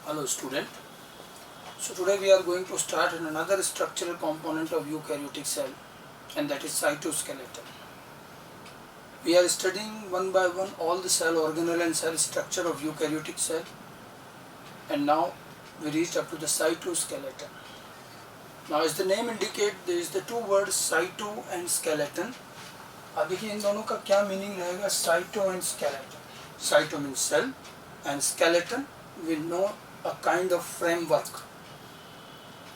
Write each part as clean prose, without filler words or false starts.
Hello student. So today we are going to start another structural component of eukaryotic cell, and that is cytoskeleton. We are studying one by one all the cell organelle and cell structure of eukaryotic cell, and now we reached up to the cytoskeleton. Now as the name indicates, there is the two words cyto and skeleton. अब देखिए इन दोनों का क्या meaning रहेगा, cyto and skeleton. Cyto means cell and skeleton we know a kind of framework,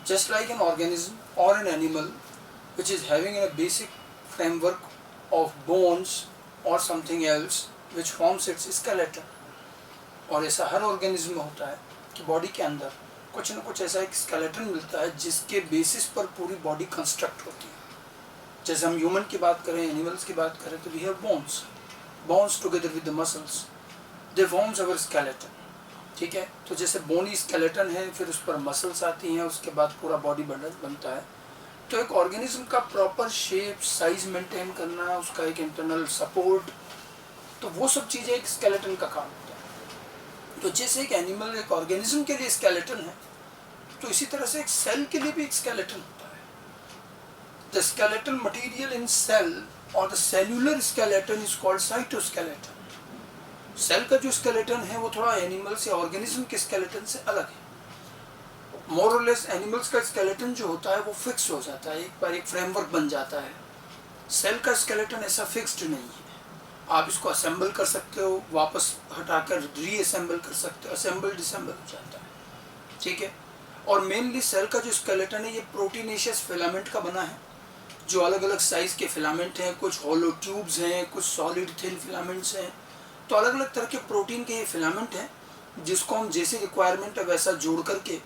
just like an organism or an animal which is having a basic framework of bones or something else which forms its skeleton. और ऐसा हर organism में होता है कि body के अंदर कुछ न कुछ ऐसा एक स्केलेटन मिलता है जिसके बेसिस पर पूरी बॉडी कंस्ट्रक्ट होती है. जैसे हम ह्यूमन की बात करें, एनिमल्स की बात करें, तो we have bones together with the muscles, they forms our skeleton. ठीक है, तो जैसे बोनी स्केलेटन है, फिर उस पर मसल्स आती हैं, उसके बाद पूरा बॉडी बनता है. तो एक ऑर्गेनिज्म का प्रॉपर शेप साइज मेंटेन करना, उसका एक इंटरनल सपोर्ट, तो वो सब चीज़ें एक स्केलेटन का काम होता है. तो जैसे एक एनिमल एक ऑर्गेनिज्म के लिए स्केलेटन है, तो इसी तरह से एक सेल के लिए भी एक स्केलेटन होता है. The skeletal material in cell और the cellular skeleton is called cytoskeleton. Cell का जो स्केलेटन है वो थोड़ा एनिमल्स या ऑर्गेनिज्म के स्केलेटन से अलग है. मोर और लेस एनिमल्स का स्केलेटन जो होता है वो फिक्स हो जाता है, एक बार एक फ्रेमवर्क बन जाता है. सेल का स्केलेटन ऐसा फिक्स्ड नहीं है. आप इसको असेंबल कर सकते हो, वापस हटाकर रीअसेंबल कर सकते हो, असेंबल डिसेंबल हो जाता है. ठीक है, और मेनली सेल का जो स्केलेटन है ये प्रोटीनेशियस फिलामेंट का बना है, जो अलग अलग साइज के फिलामेंट हैं. कुछ होलो ट्यूब्स हैं, कुछ सॉलिड थिन फिलामेंट्स हैं. तो अलग अलग तरह के प्रोटीन के ये फिलामेंट हैं जिसको हम जैसे रिक्वायरमेंट है वैसा जोड़ करके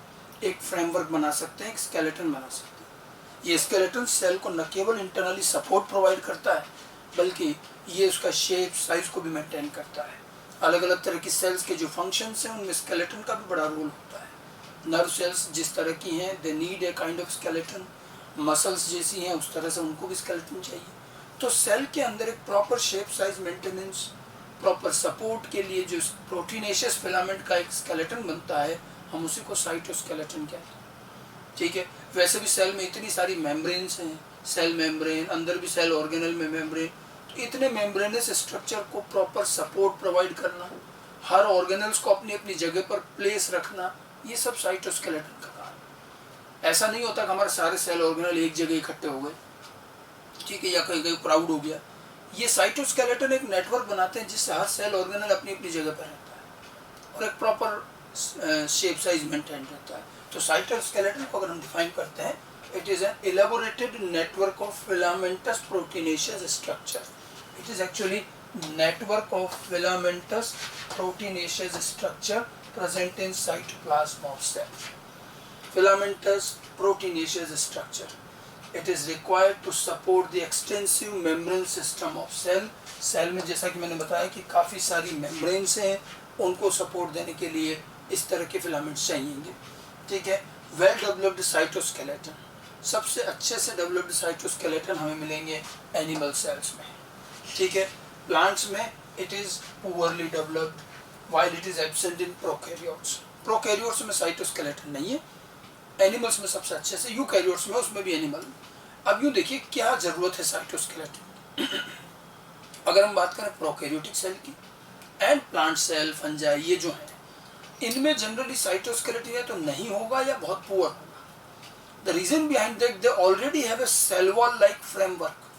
एक फ्रेमवर्क बना सकते हैं, एक स्केलेटन बना सकते हैं. ये स्केलेटन सेल को न केवल इंटरनली सपोर्ट प्रोवाइड करता है, बल्कि ये उसका शेप साइज को भी मेंटेन करता है. अलग अलग तरह की सेल्स के जो फंक्शंस हैं उनमें स्केलेटन का भी बड़ा रोल होता है. नर्व सेल्स जिस तरह की हैं, they need a kind of skeleton. Muscles जैसी हैं उस तरह से उनको भी स्केलेटन चाहिए. तो सेल के अंदर एक proper shape size maintenance, proper support के लिए जो प्रोटीनेशियस फिलामेंट का एक स्केलेटन बनता है, हम उसी को साइटोस्केलेटन कहते हैं. ठीक है, वैसे भी सेल में इतनी सारी मेम्ब्रेन्स हैं, सेल मेम्ब्रेन, अंदर भी सेल ऑर्गेनल में मेम्ब्रेन. तो इतने मेम्ब्रेनस स्ट्रक्चर को प्रॉपर सपोर्ट प्रोवाइड करना, हर ऑर्गेनल्स को अपनी अपनी जगह पर प्लेस रखना, ये सब साइटोस्केलेटन का काम है. ऐसा नहीं होता कि हमारे सारे सेल ऑर्गेनल एक जगह इकट्ठे हो गए, ठीक है, या कहीं कहीं क्राउड हो गया. ये साइटोस्केलेटन एक नेटवर्क बनाते हैं जिससे हर सेल ऑर्गेनल अपनी अपनी जगह पर रहता है और एक प्रॉपर शेप साइज मेंटेन रहता है. तो साइटोस्केलेटन को अगर हम डिफाइन करते हैं, it is an elaborated network of filamentous proteinaceous structure. It is actually network of filamentous proteinaceous structure present in cytoplasm of cell. Filamentous proteinaceous structure, it is required to support the extensive membrane system of cell. Cell में जैसा कि मैंने बताया कि काफ़ी सारी membranes हैं, उनको सपोर्ट देने के लिए इस तरह के फिलामेंट्स चाहिएंगे. ठीक है, वेल डेवलप्ड साइटोस्केलेटन, सबसे अच्छे से डेवलप्ड साइटोस्केलेटन हमें मिलेंगे एनिमल सेल्स में. ठीक है, प्लांट्स में it is poorly developed while it is absent in prokaryotes. Prokaryotes में साइटोस्केलेटन नहीं है, एनिमल्स में सबसे अच्छे से, यूकैरियोट्स में, उसमें भी एनिमल. अब यूँ देखिए क्या ज़रूरत है साइटोस्केलेटन. अगर हम बात करें प्रोकैरियोटिक सेल की एंड प्लांट सेल, फंजाई, ये जो हैं, इनमें जनरली साइटोस्केलेटन या तो नहीं होगा या बहुत पुअर होगा. The reason behind that they already have a cell wall like framework.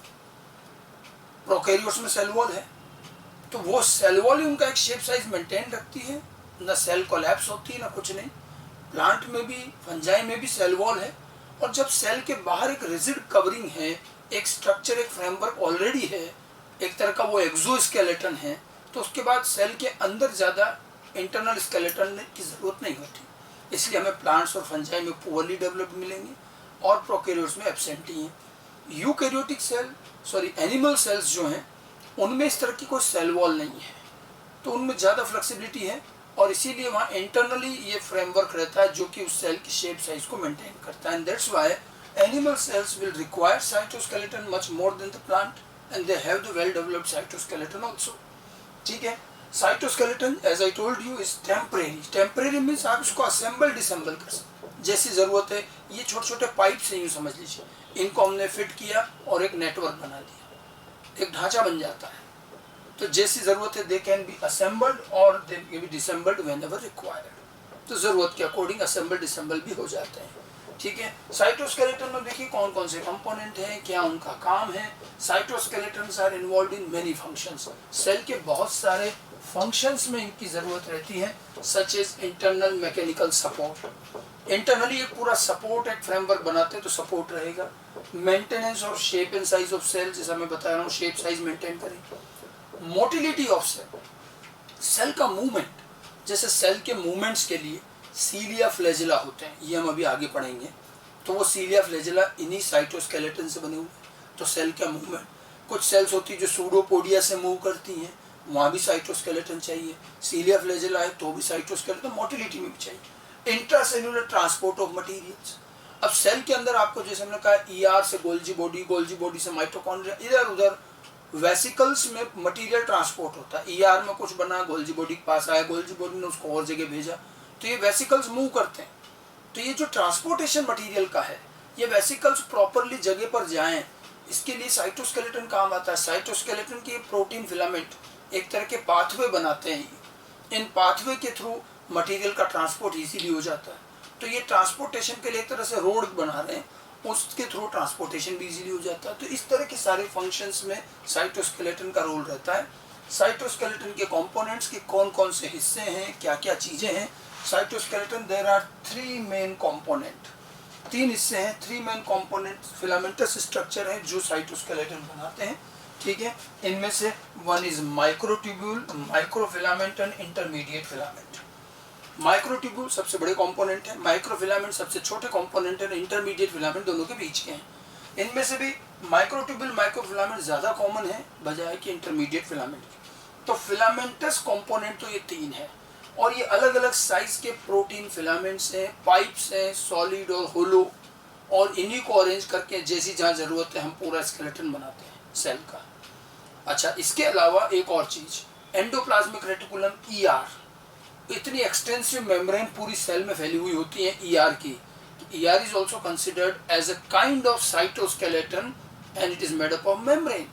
Prokaryotes में सेल वॉल है, तो वो सेल वॉल ही उनका एक शेप साइज मेंटेन रखती है, न सेल कोलैप्स होती है, ना कुछ नहीं. प्लांट में भी, फंजाई में भी सेल वॉल है, और जब सेल के बाहर एक रिजिड कवरिंग है, एक स्ट्रक्चर, एक फ्रेमवर्क ऑलरेडी है, एक तरह का वो एक्सोस्केलेटन है, तो उसके बाद सेल के अंदर ज़्यादा इंटरनल स्केलेटन की ज़रूरत नहीं होती. इसलिए हमें प्लांट्स और फंजाई में पुअरली डेवलप्ड मिलेंगे और प्रोकैरियोट्स में एब्सेंट ही हैं. यूकैरियोटिक सेल, एनिमल सेल्स जो हैं, उनमें इस तरह की कोई सेल वॉल नहीं है, तो उनमें ज़्यादा फ्लेक्सिबिलिटी है, और इसीलिए वहाँ इंटरनली ये फ्रेमवर्क रहता है जो कि उस सेल की शेप साइज को मेंटेन करता है. And that's why animal cells will require cytoskeleton much more than the plant, and they have the well developed cytoskeleton also. ठीक है, cytoskeleton as I told you is temporary. Temporary means आप इसको assemble disassemble कर सकते हैं जैसी ज़रूरत है. ये छोटे छोटे पाइप से यूँ समझ लीजिए, इनको हमने फिट किया और एक नेटवर्क बना दिया, एक ढांचा बन जाता है. तो जैसी ज़रूरत है दे कैन बी असेंबल्ड और they can be disassembled whenever required. तो ज़रूरत के अकॉर्डिंग असेंबल डिसेंबल भी हो जाते हैं. ठीक है. साइटोस्केलेटन में देखिए कौन कौन से कंपोनेंट हैं, क्या उनका काम है. Cytoskeletons are involved in many functions. Cell के बहुत सारे फंक्शंस में इनकी ज़रूरत रहती है, such as internal mechanical support. Internally एक पूरा सपोर्ट, एक फ्रेमवर्क बनाते हैं तो सपोर्ट रहेगा. मेंटेनेंस और shape and size of cell, जैसा मैं बता रहा हूँ शेप साइज मेंटेन करें. मोटिलिटी ऑफ सेल, सेल का मूवमेंट, जैसे सेल के मूवमेंट्स के लिए सीलिया फ्लैजेला होते हैं, ये हम अभी आगे पढ़ेंगे. तो वो सीलिया फ्लैजेला इन्हीं साइटोस्केलेटन से बने हुए. तो सेल का मूवमेंट, कुछ सेल्स होती है जो सूडोपोडिया से मूव करती हैं, वहाँ भी साइटोस्केलेटन चाहिए. सीलिया फ्लैजेला है तो भी साइटोस्केलेटन. मोटिलिटी में भी चाहिए. Intracellular transport of materials. अब सेल के अंदर आपको जैसे हमने कहा ईआर से गोल्जी बॉडी, गोल्जी बॉडी से माइटोकॉन्ड्रिया, इधर उधर वेसिकल्स में मटेरियल ट्रांसपोर्ट होता है. ईआर में कुछ बना, गोल्जी बॉडी के पास आया, गोल्जी बॉडी ने उसको और जगह भेजा, तो ये वेसिकल्स मूव करते हैं. तो ये जो ट्रांसपोर्टेशन मटेरियल का है, ये वेसिकल्स प्रॉपरली जगह पर जाएं, इसके लिए साइटोस्केलेटन काम आता है. साइटोस्केलेटन के प्रोटीन फिलामेंट एक तरह के पाथवे बनाते हैं. इन पाथवे के थ्रू मटेरियल का ट्रांसपोर्ट इजीली हो जाता है. तो ये ट्रांसपोर्टेशन के लिए एक तरह से रोड बना रहे हैं, उसके थ्रू ट्रांसपोर्टेशन भी इजीली हो जाता है. तो इस तरह के सारे फंक्शंस में साइटोस्केलेटन का रोल रहता है. साइटोस्केलेटन के कंपोनेंट्स के कौन कौन से हिस्से हैं, क्या क्या चीज़ें हैं. Cytoskeleton there are 3 main component, 3 हिस्से हैं. 3 मेन कंपोनेंट फिलामेंटस स्ट्रक्चर हैं जो साइटोस्केलेटन बनाते हैं. ठीक है. इनमें से one is microtubule, microfilament and intermediate filament. Microtubule सबसे बड़े कंपोनेंट है, माइक्रोफिलामेंट सबसे छोटे कंपोनेंट है, इंटरमीडिएट फिलामेंट दोनों के बीच के हैं. इनमें से भी माइक्रोट्यूब्यूल माइक्रोफिलामेंट ज़्यादा कॉमन है बजाय कि इंटरमीडिएट फिलामेंट के. तो फिलामेंटस कंपोनेंट तो ये 3 है और ये अलग अलग साइज के प्रोटीन फिलामेंट्स हैं, पाइप्स हैं, सॉलिड और होलो, और इन्हीं को अरेंज करके जैसी जहाँ ज़रूरत है हम पूरा स्केलेटन बनाते हैं सेल का. अच्छा, इसके अलावा एक और चीज़, एंडोप्लाज्मिक रेटिकुलम ईआर. इतनी एक्सटेंसिव मेम्ब्रेन पूरी सेल में फैली हुई होती है ईआर की. ER is also considered as a kind of cytoskeleton and it is made up of membrane.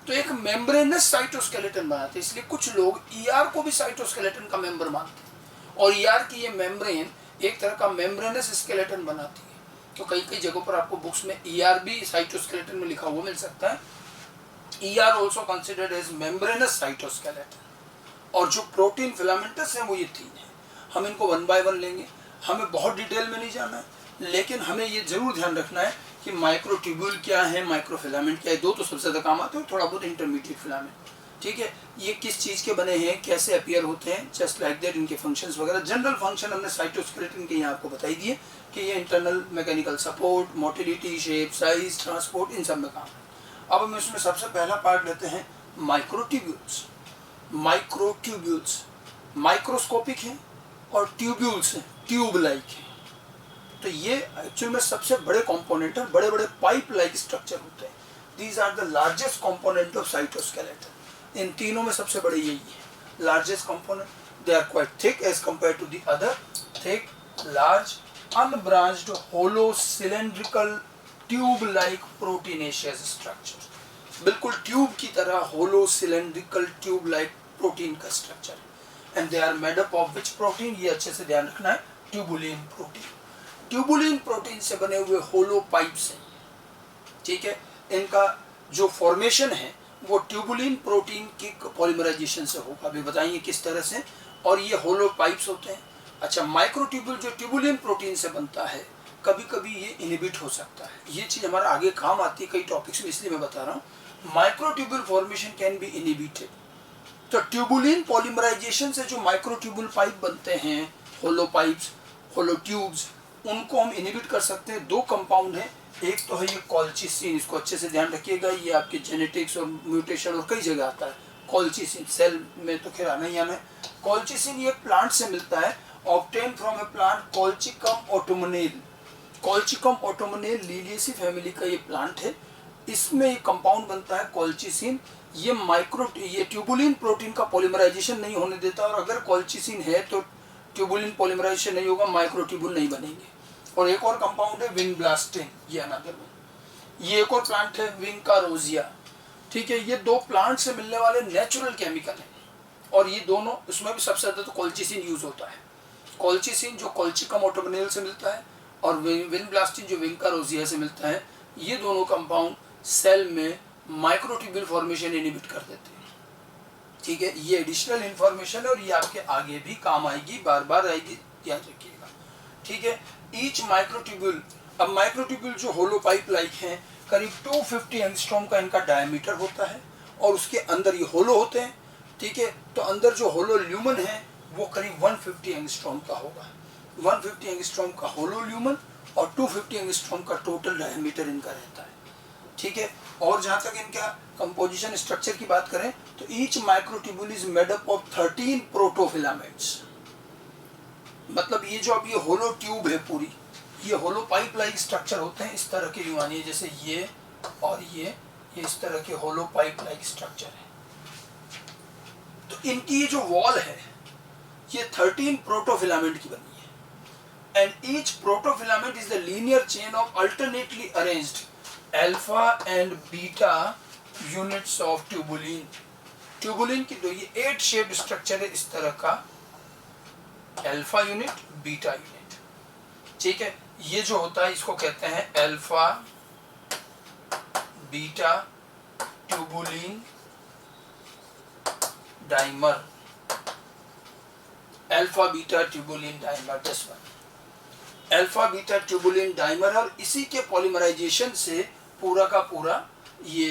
तो एक मेम्ब्रेनस साइटोस्केलेटन बनाते हैं. इसलिए कुछ लोग ईआर को भी साइटोस्केलेटन का मेंबर मानते हैं और ईआर की ये मेम्ब्रेन एक तरह का मेम्ब्रेनस स्केलेटन बनाती है. तो कई कई जगहों पर आपको बुक्स में ईआर भी साइटोस्केलेटन में लिखा हुआ मिल सकता है. ER also considered as membranous cytoskeleton. और जो प्रोटीन फिलामेंटस हैं वो ये 3 हैं. हम इनको 1 बाय 1 लेंगे. हमें बहुत डिटेल में नहीं जाना है, लेकिन हमें ये जरूर ध्यान रखना है कि माइक्रोट्यूब्यूल क्या है, माइक्रोफिलामेंट क्या है. 2 तो सबसे ज़्यादा काम आते हैं, थोड़ा बहुत इंटरमीडिएट फिलामेंट. ठीक है. ये किस चीज़ के बने हैं, कैसे अपीयर होते हैं, जस्ट लाइक दैट इनके फंक्शंस वगैरह. जनरल फंक्शन हमने साइटोस्केलेटन के यहाँ आपको बताई दिए कि ये internal mechanical support, motility, shape, size, transport, इन सब में काम है. अब हम इसमें सबसे पहला पार्ट लेते हैं माइक्रोट्यूब्यूल्स. माइक्रोट्यूब्यूल्स माइक्रोस्कोपिक हैं और ट्यूब्यूल्स हैं ट्यूब लाइक हैं. तो ये एक्चुअल में सबसे बड़े कंपोनेंट हैं, बड़े बड़े पाइप लाइक स्ट्रक्चर होते हैं. These are the largest component of cytoskeleton. इन तीनों में सबसे बड़े यही है, largest component. They are quite thick as compare to the other. Thick, large, unbranched, hollow, cylindrical, tube like proteinaceous structure. बिल्कुल ट्यूब की तरह hollow, cylindrical, tube like protein का structure. And they are made up of which protein, ये अच्छे से ध्यान रखना है, ट्यूबुलिन प्रोटीन. ट्यूबुलिन प्रोटीन से बने हुए होलो पाइप्स हैं. ठीक है. इनका जो फॉर्मेशन है वो ट्यूबुलिन प्रोटीन की पॉलीमराइजेशन से होगा. अभी बताएंगे किस तरह से. और ये होलो पाइप्स होते हैं. अच्छा, माइक्रोट्यूब्यूल जो ट्यूबुलिन प्रोटीन से बनता है, कभी कभी ये इनहिबिट हो सकता है. ये चीज़ हमारा आगे काम आती है कई टॉपिक्स में, इसलिए मैं बता रहा हूँ. Microtubule formation can be inhibited. तो ट्यूबुलिन पॉलीमराइजेशन से जो माइक्रोट्यूब्यूल पाइप बनते हैं, होलो पाइप्स, होलो ट्यूब्स, उनको हम इनहिबिट कर सकते हैं. 2 कंपाउंड हैं. एक तो है ये कॉल्चिसिन, इसको अच्छे से ध्यान रखिएगा. ये आपके जेनेटिक्स और म्यूटेशन और कई जगह आता है. कॉल्चिसिन सेल में तो खैर आना ही आना है. कॉल्चिसिन ये प्लांट से मिलता है, obtain from a plant Colchicum autumnale. Colchicum autumnale Liliaceae family का ये प्लांट है इसमें एक कंपाउंड बनता है कॉल्चिसिन। ये ट्यूबुलिन प्रोटीन का पॉलीमराइजेशन नहीं होने देता, और अगर कॉल्चिसिन है तो ट्यूबुलिन पॉलीमराइजेशन नहीं होगा, माइक्रोट्यूबुल नहीं बनेंगे। और एक और कंपाउंड है विनब्लास्टिन, ये अनदर वन। ये एक और प्लांट है विंका रोजिया, ठीक है। ये दो प्लांट से मिलने वाले नेचुरल केमिकल हैं, और ये दोनों, इसमें भी सबसे ज़्यादा तो कॉल्चिसिन यूज होता है। कॉल्चिसिन जो कॉल्चिकम ऑटोमोनेल से मिलता है, और विनब्लास्टिन जो विंका रोजिया से मिलता है। ये दोनों कंपाउंड सेल में माइक्रोट्यूब्यूल फॉर्मेशन इनहिबिट कर देते हैं, ठीक है। ये एडिशनल इंफॉर्मेशन है, और ये आपके आगे भी काम आएगी, बार बार आएगी, याद रखिएगा, ठीक है। ईच माइक्रोट्यूब्यूल, अब माइक्रोट्यूब्यूल जो होलो पाइप लाइक हैं, करीब 250 एंगस्ट्रॉम का इनका डायमीटर होता है, और उसके अंदर ये होलो होते हैं, ठीक है। तो अंदर जो होलो ल्यूमन है वो करीब 150 एंगस्ट्रॉम का होगा। 150 एंगस्ट्रॉम का होलो ल्यूमन और 250 एंगस्ट्रॉम का टोटल डायमीटर इनका रहता है, ठीक है। और जहाँ तक इनका कंपोजिशन स्ट्रक्चर की बात करें तो each microtubule is made up of 13 प्रोटोफिलामेंट्स। मतलब ये जो अब ये होलो ट्यूब है पूरी, ये होलो पाइप लाइक स्ट्रक्चर होते हैं, इस तरह के यूं, जैसे ये और ये इस तरह के होलो पाइप लाइक स्ट्रक्चर है। तो इनकी ये जो वॉल है ये 13 प्रोटोफिलामेंट की बनी है, and each protofilament is the linear chain of alternately arranged alpha and beta units of tubulin. Tubulin की दो ये 8 शेप्ड स्ट्रक्चर है इस तरह का, अल्फा यूनिट बीटा यूनिट, ठीक है। ये जो होता है इसको कहते हैं alpha beta tubulin dimer, alpha beta tubulin dimer, this one alpha beta tubulin dimer. और इसी के पॉलीमराइजेशन से पूरा का पूरा ये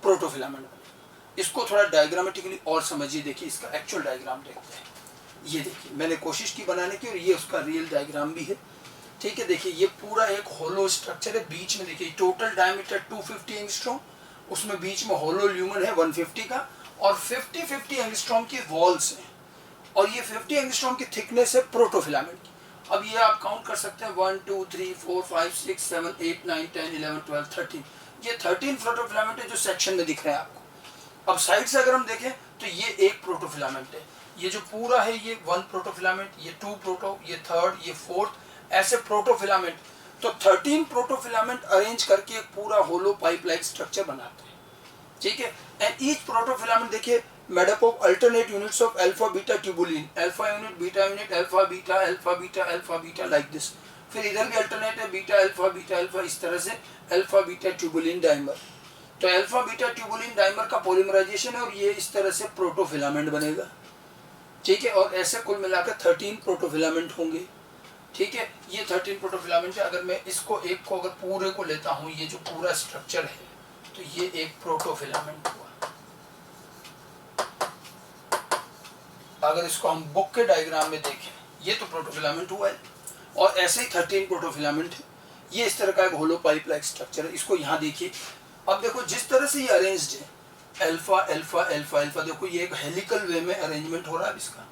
प्रोटोफिलामेंट बने। इसको थोड़ा डायग्रामेटिकली और समझिए, देखिए इसका एक्चुअल डायग्राम देखते हैं। ये देखिए मैंने कोशिश की बनाने की, और ये उसका रियल डायग्राम भी है, ठीक है। देखिए ये पूरा एक होलो स्ट्रक्चर है, बीच में देखिए टोटल डायमीटर 250 एंगस्ट्रॉम, उसमें बीच में होलो ल्यूमन है 150 का, और 50 एंगस्ट्रॉम की वॉल्स हैं, और ये 50 एंगस्ट्रॉम की थिकनेस है प्रोटोफिलामेंट की। अब ये आप काउंट कर सकते हैं 1 2 3 4 5 6 7 8 9 10 11 12 13, ये 13 प्रोटोफिलामेंट है जो सेक्शन में दिख रहे हैं आपको। अब साइड से अगर हम देखें तो ये एक प्रोटोफिलामेंट है, ये जो पूरा है ये 1 प्रोटोफिलामेंट, ये 2 प्रोटो, ये 3rd, ये 4th, ऐसे प्रोटोफिलामेंट। तो 13 प्रोटोफिलामेंट अरेंज करके एक पूरा होलो पाइप लाइक स्ट्रक्चर बनाते हैं, ठीक है। एंड ईच प्रोटोफिलामेंट देखिए made up of alternate units of alpha beta tubulin, alpha unit beta unit alpha beta like this. फिर इधर भी अल्टरनेट है बीटा अल्फा, इस तरह से अल्फा बीटा ट्यूबुलिन डाइमर। तो अल्फा बीटा ट्यूबुलिन डाइमर का पॉलीमराइजेशन है, और ये इस तरह से प्रोटोफिलामेंट बनेगा, ठीक है। और ऐसे कुल मिलाकर 13 प्रोटोफिलामेंट होंगे, ठीक है। ये 13 प्रोटोफिलामेंट है। अगर मैं इसको एक को अगर पूरे को लेता हूँ, ये जो पूरा स्ट्रक्चर है, तो ये एक प्रोटोफिलामेंट हुआ। अगर इसको हम बुक के डायग्राम में देखें, ये तो प्रोटोफिलामेंट हुआ है, और ऐसे ही 13 प्रोटोफिलामेंट है। ये इस तरह का एक होलो पाइप लाइक स्ट्रक्चर है। इसको यहाँ देखिए, अब देखो जिस तरह से ये अरेंज्ड है अल्फा अल्फा अल्फा अल्फा, देखो ये एक हेलिकल वे में अरेंजमेंट हो रहा है इसका।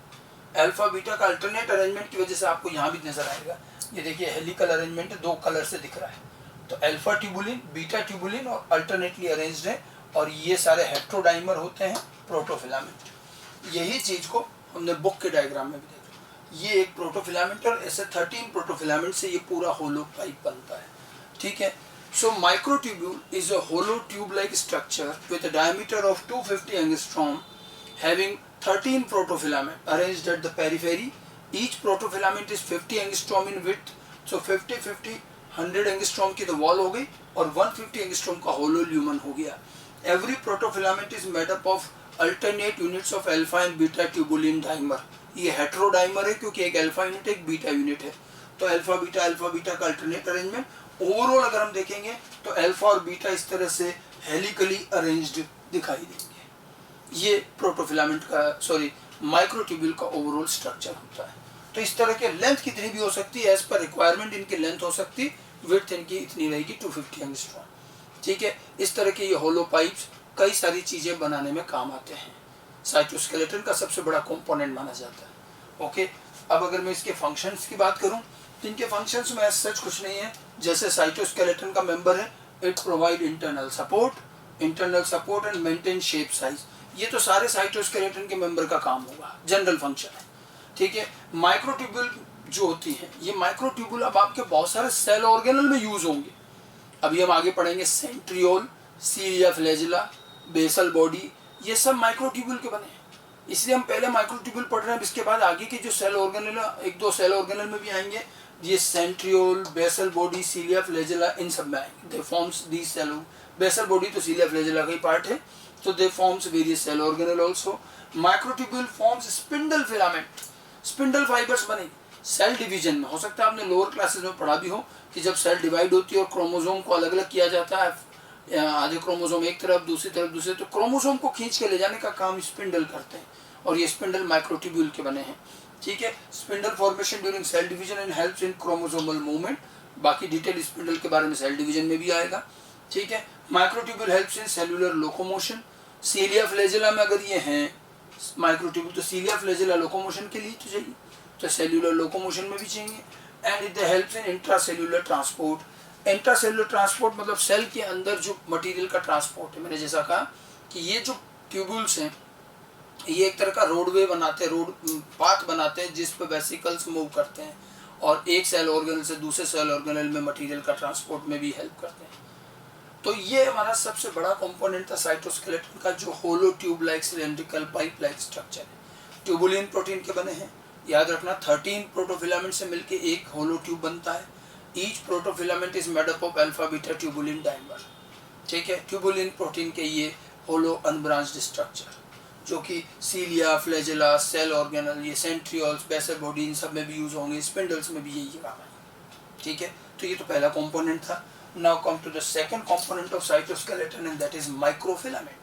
अल्फा बीटा का अल्टरनेट अरेंजमेंट की वजह से आपको यहाँ भी नजर आएगा, ये देखिए हेलिकल अरेंजमेंट है, 2 कलर से दिख रहा है। तो अल्फा ट्यूबुलिन बीटा ट्यूबुलिन और अल्टरनेटली अरेंज्ड है, और ये सारे हेट्रोडाइमर होते हैं प्रोटोफिलामेंट। यही चीज को हमने बुक के डायग्राम में भी देखा, ये एक प्रोटोफिलामेंट, और ऐसे 13 प्रोटोफिलामेंट से ये पूरा होलो पाइप बनता है, ठीक है। So microtubule is a hollow tube-like structure with a diameter of 250 angstrom, having 13 protofilament arranged at the periphery. Each protofilament is 50 angstrom in width. So 50 50 100 angstrom की तो wall हो गई, और 150 angstrom का hollow lumen हो गया। Every protofilament is made up of alternate units of alpha and beta tubulin dimer. ये heterodimer है क्योंकि एक alpha unit एक beta unit है। तो अल्फा बीटा का अल्टरनेट अरेंजमेंट। ओवरऑल अगर हम देखेंगे तो अल्फा और बीटा इस तरह से हेलिकली अरेंज्ड दिखाई देंगे। ये प्रोटोफिलामेंट का माइक्रोट्यूब्यूल का ओवरऑल स्ट्रक्चर होता है। तो इस तरह के लेंथ कितनी भी हो सकती है, एज पर रिक्वायरमेंट इनकी लेंथ हो सकती है, विड्थ इनकी इतनी रहेगी 250 एंगस्ट्रॉम, ठीक है। इस तरह के ये होलो पाइप्स कई सारी चीजें बनाने में काम आते हैं। साइटोस्केलेटन का सबसे बड़ा कंपोनेंट माना जाता है, ओके। अब अगर मैं इसके फंक्शंस की बात करूं तो इनके फंक्शंस में सच कुछ नहीं है। जैसे साइटोस्केलेटन का मेंबर है it provide internal support and maintain shape size. ये तो सारे साइटोस्केलेटन के मेंबर का काम होगा, जनरल फंक्शन है, ठीक है। माइक्रोट्यूब्यूल जो होती है, ये माइक्रोट्यूब्यूल अब आपके बहुत सारे सेल ऑर्गेनल में यूज होंगे। अभी हम आगे पढ़ेंगे सेंट्रियोल, सीलिया फ्लैजिला, बेसल बॉडी, ये सब माइक्रोट्यूब्यूल के बने हैं। इसलिए हम पहले माइक्रोट्यूब्यूल पढ़ रहे हैं, इसके बाद आगे के जो सेल ऑर्गेनल, एक दो सेल ऑर्गेनल में भी आएंगे, ये centriole, basal body, cilia flagella, इन सब में आएंगे। They forms the cell, basal body तो सीलिया फ्लैजिला का ही पार्ट है, तो they forms various cell organelle also. Microtubule forms spindle filament, spindle fibres बनेंगे सेल डिवीजन में। हो सकता है आपने लोअर क्लासेस में पढ़ा भी हो कि जब सेल डिवाइड होती है और क्रोमोसोम को अलग अलग किया जाता है, आधे क्रोमोसोम एक तरफ दूसरी तरफ दूसरे, तो क्रोमोसोम को खींच के ले जाने का काम स्पिंडल करते हैं, और ये स्पिंडल माइक्रोट्यूब्यूल के बने हैं, ठीक है। Spindle formation during cell division and helps in chromosomal movement. बाकी डिटेल स्पिंडल के बारे में सेल डिवीजन में भी आएगा, ठीक है। Microtubule helps in cellular locomotion. Cilia flagella में अगर ये हैं माइक्रोट्यूब्यूल, तो सीलिया फ्लैजिला लोकोमोशन के लिए तो चाहिए, तो सेल्यूलर लोकोमोशन में भी चाहिए। And it helps in intracellular transport. Intracellular transport मतलब सेल के अंदर जो मटेरियल का ट्रांसपोर्ट है। मैंने जैसा कहा कि ये जो ट्यूब्यूल्स हैं, ये एक तरह का रोडवे बनाते हैं, रोड पाथ बनाते हैं जिस पे वेसिकल्स मूव करते हैं, और एक सेल ऑर्गेनल से दूसरे सेल ऑर्गेनल में मटेरियल का ट्रांसपोर्ट में भी हेल्प करते हैं। तो ये हमारा सबसे बड़ा कंपोनेंट था साइटोस्केलेटन का, जो hollow tube like cylindrical pipe like structure है। ट्यूबुलिन प्रोटीन के बने हैं, याद रखना 13 प्रोटोफिलामेंट से मिलके एक होलो ट्यूब बनता है। Each protofilament is made up of alpha beta tubulin dimer, ठीक है। ट्यूबुलिन प्रोटीन के ये होलो अनब्रांच्ड स्ट्रक्चर, जो कि सीलिया फ्लैजिला, सेल ऑर्गेनल, ये सेंट्रियोल्स, बेसल बॉडी, इन सब में भी यूज होंगे, स्पिंडल्स में भी यही काम है, ठीक है। तो ये तो पहला कंपोनेंट था। Now come to the second component of cytoskeleton and that is microfilament.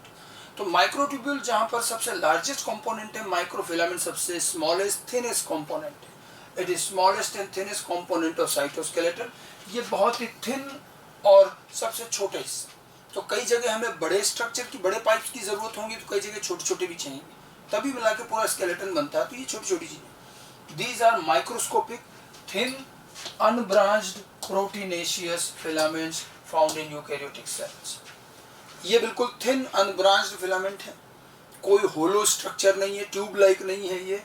तो माइक्रोट्यूब्यूल जहां पर सबसे लार्जेस्ट कंपोनेंट है, माइक्रोफिलामेंट सबसे स्मॉलेस्ट थिनेस्ट कंपोनेंट है। It is smallest and thinnest component of cytoskeleton. ये बहुत ही थिन और सबसे छोटे हिस्से। तो कई जगह हमें बड़े स्ट्रक्चर की, बड़े पाइप्स की जरूरत होगी, तो कई जगह छोटे छोटे भी चाहिए, तभी मिला के पूरा स्केलेटन बनता है। तो ये छोटी छोटी चीजें, these are microscopic thin unbranched proteinaceous filaments found in eukaryotic cells. ये बिल्कुल थिन अनब्रांच्ड फिलामेंट है, कोई होलो स्ट्रक्चर नहीं है, ट्यूब लाइक नहीं है, ये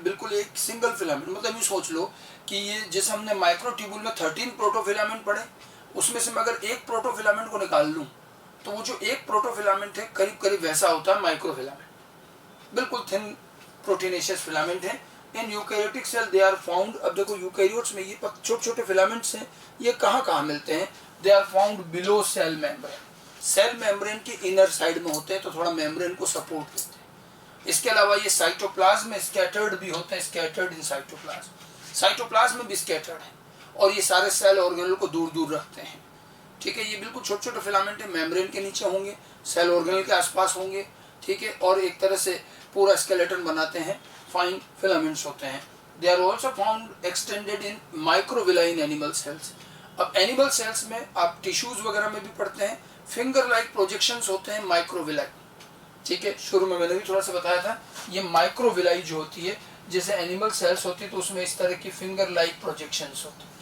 बिल्कुल एक सिंगल फिलामेंट। मतलब ये सोच लो कि ये जैसे हमने माइक्रोट्यूब्यूल में 13 प्रोटोफिलामेंट पढ़े, उसमें से मैं अगर एक प्रोटोफिलामेंट को निकाल लूँ तो वो जो एक प्रोटोफिलामेंट है करीब करीब वैसा होता है माइक्रोफिलामेंट, बिल्कुल थिन प्रोटीनेशियस फिलामेंट है। In eukaryotic cell they are found. अब देखो यूकैरियोट्स में ये छोटे छोटे फिलामेंट्स हैं, ये कहाँ कहाँ मिलते हैं? They are found below cell membrane. Cell membrane के इनर साइड में होते हैं, तो थोड़ा मेम्ब्रेन को सपोर्ट देते हैं। इसके अलावा ये साइटोप्लाज्म में स्कैटर्ड भी होते हैं, स्कैटर्ड इन साइटोप्लाज्म। साइटोप्लाज्म में भी स्कैटर्ड है, और ये सारे सेल ऑर्गेनल को दूर दूर रखते हैं, ठीक है। ये बिल्कुल छोटे छोटे फिलामेंट है, मेम्ब्रेन के नीचे होंगे, सेल ऑर्गेनल के आसपास होंगे, ठीक है, और एक तरह से पूरा स्केलेटन बनाते हैं, फाइन फिलामेंट्स होते हैं। They are also found extended in microvilli in animal cells. अब एनिमल सेल्स में आप टिश्यूज वगैरह में भी पढ़ते हैं, फिंगर लाइक प्रोजेक्शंस होते हैं माइक्रोविलाई, ठीक है। शुरू में मैंने भी थोड़ा सा बताया था, ये माइक्रोविलाई जो होती है, जैसे एनिमल सेल्स होती है तो उसमें इस तरह की फिंगर लाइक प्रोजेक्शंस होती है,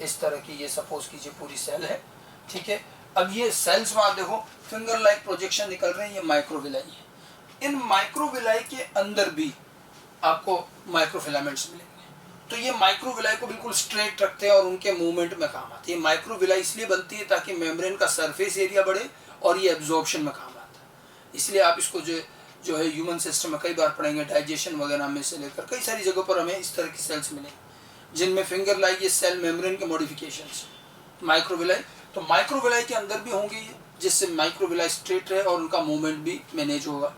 इस तरह की। ये सपोज कीजिए पूरी सेल है, ठीक है। अब ये सेल्स वहां देखो फिंगर लाइक प्रोजेक्शन निकल रहे हैं, ये माइक्रोविलाई है। इन माइक्रोविलाई के अंदर भी आपको माइक्रोफिलामेंट्स मिलेंगे। तो ये माइक्रोविलाई को बिल्कुल स्ट्रेट रखते हैं और उनके मूवमेंट में काम आते हैं। माइक्रोविलाई इसलिए बनती है ताकि मेम्ब्रेन का सरफेस एरिया बढ़े और ये एब्जॉर्प्शन में काम आता है। इसलिए आप इसको जो है ह्यूमन सिस्टम में कई बार पढ़ेंगे, डाइजेशन वगैरह में से लेकर कई सारी जगहों पर हमें इस तरह की सेल्स मिलेंगी जिनमें फिंगर लाइक ये सेल मेम्ब्रेन के मॉडिफिकेशंस माइक्रोविलाई। तो माइक्रोविलाई के अंदर भी होंगे ये, जिससे माइक्रोविलाई स्ट्रेट रहे और उनका मूवमेंट भी मैनेज होगा।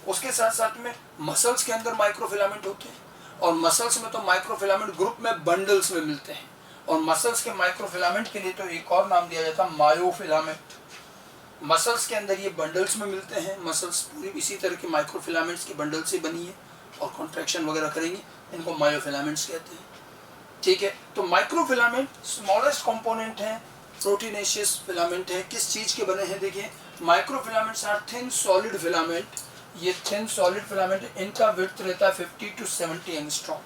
उसके साथ साथ में मसल्स के अंदर माइक्रोफिलामेंट होते हैं, और मसल्स में तो माइक्रोफिलामेंट ग्रुप में बंडल्स में मिलते हैं, और मसल्स के माइक्रोफिलामेंट के लिए तो एक और नाम दिया जाता है मायोफिलामेंट। मसल्स के अंदर ये बंडल्स में मिलते हैं, मसल्स पूरी इसी तरह की माइक्रोफिलामेंट्स की बंडल से बनी है और कॉन्ट्रैक्शन वगैरह करेंगे, इनको मायोफिलामेंट्स कहते हैं, ठीक है। तो माइक्रोफिलामेंट स्मॉलेस्ट कंपोनेंट है, प्रोटीनेशियस फिलामेंट है। किस चीज के बने हैं? देखिए, microfilaments are thin solid filament. ये थिन सॉलिड फिलामेंट, इनका विड्थ रहता है 50 to 70 एंगस्ट्रॉम।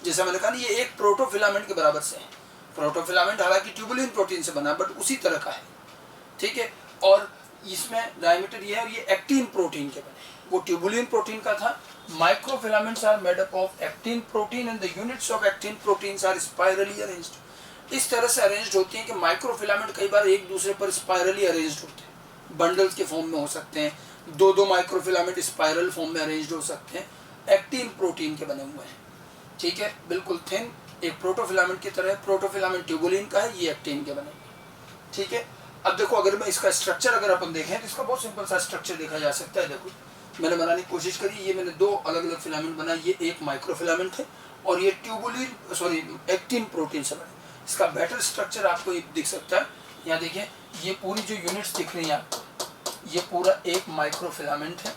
जैसा मैंने कहा ना, ये एक प्रोटोफिलामेंट के बराबर से है। प्रोटोफिलामेंट हालांकि ट्यूबुलिन प्रोटीन से बना, बट उसी तरह का है, ठीक है। और इसमें डायमीटर ये है, और ये एक्टिन प्रोटीन के बने, वो ट्यूबुलिन प्रोटीन का था। Microfilaments are made up of actin protein and the units of actin proteins are spirally arranged. इस तरह से अरेंज्ड होती हैं कि माइक्रोफिलामेंट कई बार एक दूसरे पर स्पाइरली अरेंज्ड होते हैं, बंडल्स के फॉर्म में हो सकते हैं, दो माइक्रोफिलामेंट स्पाइरल फॉर्म में अरेंज्ड हो सकते हैं, एक्टिन प्रोटीन के बने हुए हैं, ठीक है, बिल्कुल थिन, एक प्रोटोफिलामेंट की तरह। प्रोटोफिलामेंट ट्यूबुलिन का है, ये एक्टिन के बने, ठीक है। अब देखो, अगर मैं इसका स्ट्रक्चर अगर अपन देखें तो इसका बहुत सिंपल सा स्ट्रक्चर देखा जा सकता है। देखो, मैंने बनाने की कोशिश करी, ये मैंने दो अलग अलग फिलामेंट बनाए, ये एक माइक्रोफिलामेंट है और ये एक्टिन प्रोटीन से बने। इसका बेटर स्ट्रक्चर आपको दिख सकता है, यहाँ देखिए, ये पूरी जो यूनिट्स दिख रही है आपको, ये पूरा एक माइक्रोफिलामेंट है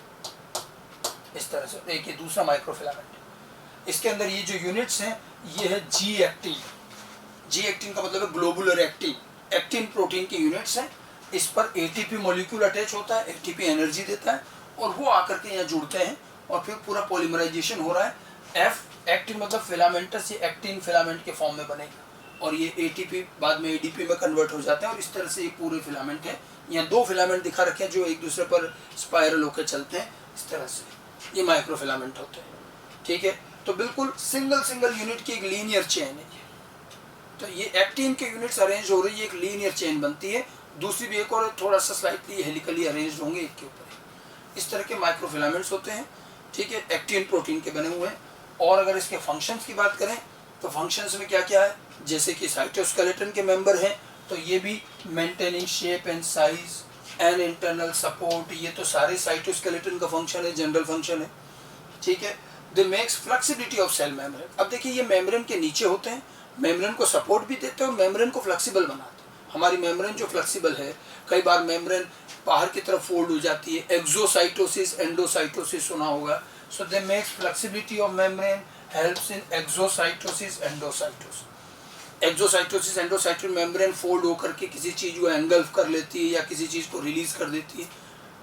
इस तरह से, एक ये दूसरा माइक्रोफिलामेंट। इसके अंदर ये जो यूनिट्स हैं, ये है जी एक्टिन। जी एक्टिन का मतलब है ग्लोबुलर एक्टिन, एक्टिन प्रोटीन की यूनिट्स हैं। इस पर एटीपी मॉलिक्यूल अटैच होता है, एटीपी एनर्जी देता है, और वो आकर के यहाँ जुड़ते हैं और फिर पूरा पॉलीमराइजेशन हो रहा है। एफ एक्टिन मतलब फिलामेंटस, ये एक्टिन फिलामेंट के फॉर्म में बनेगा, और ये एटीपी बाद में एडीपी में कन्वर्ट हो जाते हैं, और इस तरह से ये पूरे फिलामेंट है। यहाँ दो फिलामेंट दिखा रखे हैं जो एक दूसरे पर स्पाइरल होकर चलते हैं, इस तरह से ये माइक्रोफिलामेंट होते हैं, ठीक है। तो बिल्कुल सिंगल यूनिट की एक लीनियर चेन है ये। तो ये एक्टिन के यूनिट्स अरेंज हो रही है, एक लीनियर चेन बनती है, दूसरी भी एक और थोड़ा सा स्लाइटली हेलिकली अरेंज होंगे एक के ऊपर। इस तरह के माइक्रोफिलामेंट्स होते हैं, ठीक है, एक्टिन प्रोटीन के बने हुए हैं। और अगर इसके फंक्शंस की बात करें तो फंक्शंस में क्या क्या है, जैसे कि साइटोस्केलेटन के मेंबर हैं, तो ये भी maintaining shape and size and internal support, ये तो सारे साइटोस्केलेटन का फंक्शन है, जनरल फंक्शन है, ठीक है। They makes flexibility of cell membrane. अब देखिए, ये मेम्ब्रेन के नीचे होते हैं, मेम्ब्रेन को सपोर्ट भी देते हैं और मेम्ब्रेन को फ्लेक्सिबल बनाते हैं। हमारी मेम्ब्रेन जो फ्लेक्सिबल है, कई बार मेम्ब्रेन बाहर की तरफ फोल्ड हो जाती है, एक्सोसाइटोसिस एंडोसाइटोसिस सुना होगा। So they makes flexibility of membrane, helps in exocytosis endocytosis. Exocytosis endocytosis, membrane fold होकर के किसी चीज़ को एंगल्फ कर लेती है या किसी चीज़ को रिलीज कर देती है।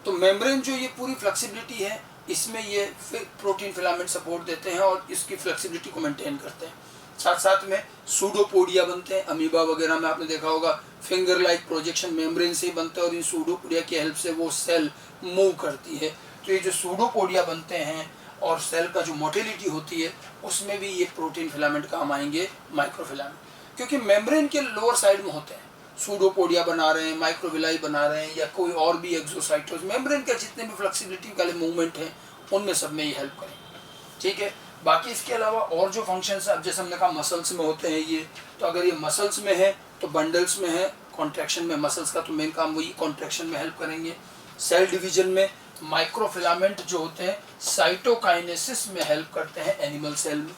तो मेम्ब्रेन जो ये पूरी फ्लेक्सिबिलिटी है, इसमें ये प्रोटीन फिलामेंट सपोर्ट देते हैं और इसकी फ्लेक्सिबिलिटी को मेंटेन करते हैं। साथ साथ में सूडोपोडिया बनते हैं, अमीबा वगैरह में आपने देखा होगा, फिंगर लाइक प्रोजेक्शन मेम्ब्रेन से ही बनते हैं और इन सूडोपोडिया की हेल्प से वो सेल मूव करती है। तो ये जो सूडोपोडिया बनते हैं और सेल का जो मोटिलिटी होती है, उसमें भी ये प्रोटीन फिलामेंट काम आएंगे, माइक्रोफिलामेंट, क्योंकि मेम्ब्रेन के लोअर साइड में होते हैं। सूडोपोडिया बना रहे हैं, माइक्रोविलाई बना रहे हैं, या कोई और भी एक्सोसाइटोस, मेम्ब्रेन के जितने भी फ्लेक्सिबिलिटी वाले मूवमेंट हैं, उनमें सब में ये हेल्प करेंगे, ठीक है। बाकी इसके अलावा और जो फंक्शंस, अब जैसे हमने कहा मसल्स में होते हैं ये, तो अगर ये मसल्स में है तो बंडल्स में है, कॉन्ट्रैक्शन में मसल्स का तो मेन काम वही कॉन्ट्रैक्शन में हेल्प करेंगे। सेल डिवीजन में माइक्रोफिलामेंट जो होते हैं साइटोकाइनेसिस में हेल्प करते हैं, एनिमल सेल में,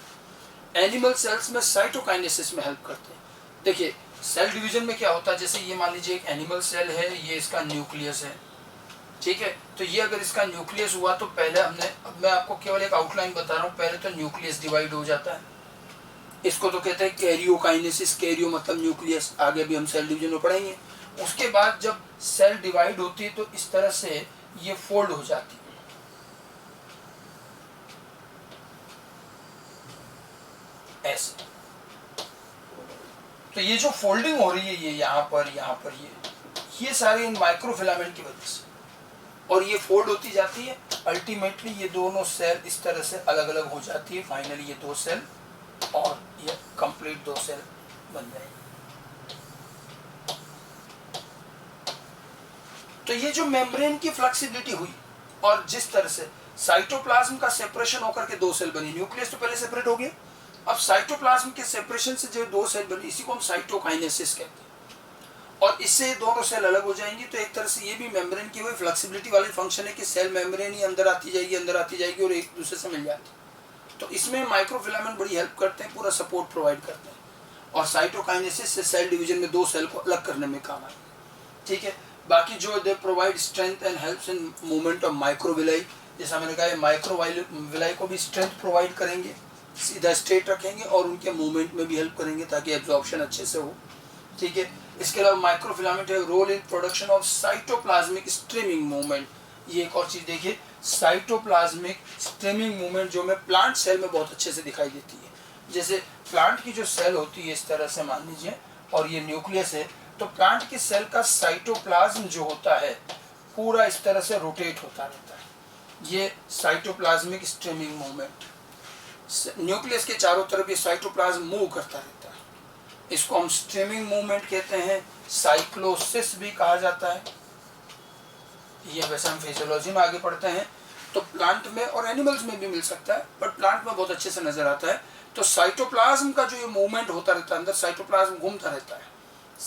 एनिमल सेल्स में साइटोकाइनेसिस में हेल्प करते हैं। देखिए, सेल डिवीजन में क्या होता है, जैसे ये मान लीजिए एक एनिमल सेल है, ये इसका न्यूक्लियस है, ठीक है। तो ये अगर इसका न्यूक्लियस हुआ तो पहले अब मैं आपको केवल एक आउटलाइन बता रहा हूँ, पहले तो न्यूक्लियस डिवाइड हो जाता है, इसको तो कहते हैं कैरियोकाइनेसिस, कैरियो मतलब न्यूक्लियस, आगे भी हम सेल डिवीजन में पढ़ेंगे। उसके बाद जब सेल डिवाइड होती है तो इस तरह से ये फोल्ड हो जाती है, ऐसे। तो ये जो फोल्डिंग हो रही है, ये यहाँ पर ये सारे इन माइक्रोफिलामेंट की वजह से, और ये फोल्ड होती जाती है, अल्टीमेटली ये दोनों सेल इस तरह से अलग अलग हो जाती है, फाइनली ये दो सेल और ये कंप्लीट दो सेल बन जाएंगे। तो ये जो मेम्ब्रेन की फ्लेक्सिबिलिटी हुई और जिस तरह से साइटोप्लाज्म का सेपरेशन होकर के दो सेल बनी, न्यूक्लियस तो पहले सेपरेट हो गया, अब साइटोप्लाज्म के सेपरेशन से जो दो सेल बनी, इसी को हम साइटोकाइनेसिस कहते हैं, और इससे दोनों सेल अलग हो जाएंगी। तो एक तरह से ये भी मेम्ब्रेन की वही फ्लेक्सिबिलिटी वाली फंक्शन है कि सेल मेम्ब्रेन ही अंदर आती जाएगी और एक दूसरे से मिल जाती है। तो इसमें माइक्रोफिलामेंट बड़ी हेल्प करते हैं, पूरा सपोर्ट प्रोवाइड करते हैं, और साइटोकाइनेसिस से सेल डिवीजन में दो सेल को अलग करने में काम आएंगे, ठीक है। बाकी जो they provide strength and helps in movement of microvilli, जैसा मैंने कहा, माइक्रोविलाई को भी स्ट्रेंथ प्रोवाइड करेंगे, सीधा स्ट्रेट रखेंगे और उनके मूवमेंट में भी हेल्प करेंगे ताकि एब्जॉर्प्शन अच्छे से हो, ठीक है। इसके अलावा माइक्रोफिलामेंट है role in production of cytoplasmic streaming movement. ये एक और चीज़ देखिए, साइटोप्लाज्मिक स्ट्रीमिंग मूवमेंट जो में प्लांट सेल में बहुत अच्छे से दिखाई देती है। जैसे प्लांट की जो सेल होती है इस तरह से मान लीजिए, और ये न्यूक्लियस है, तो प्लांट की सेल का साइटोप्लाज्म जो होता है पूरा इस तरह से रोटेट होता रहता है, ये साइटोप्लाज्मिक स्ट्रीमिंग मूवमेंट। न्यूक्लियस के चारों तरफ ये साइटोप्लाज्म मूव करता रहता है, इसको हम स्ट्रीमिंग मूवमेंट कहते हैं, साइक्लोसिस भी कहा जाता है। ये वैसे हम फिजियोलॉजी में आगे पढ़ते हैं, तो प्लांट में और एनिमल्स में भी मिल सकता है, बट प्लांट में बहुत अच्छे से नजर आता है। तो साइटोप्लाज्म का जो ये मूवमेंट होता रहता है, अंदर साइटोप्लाज्म घूमता रहता है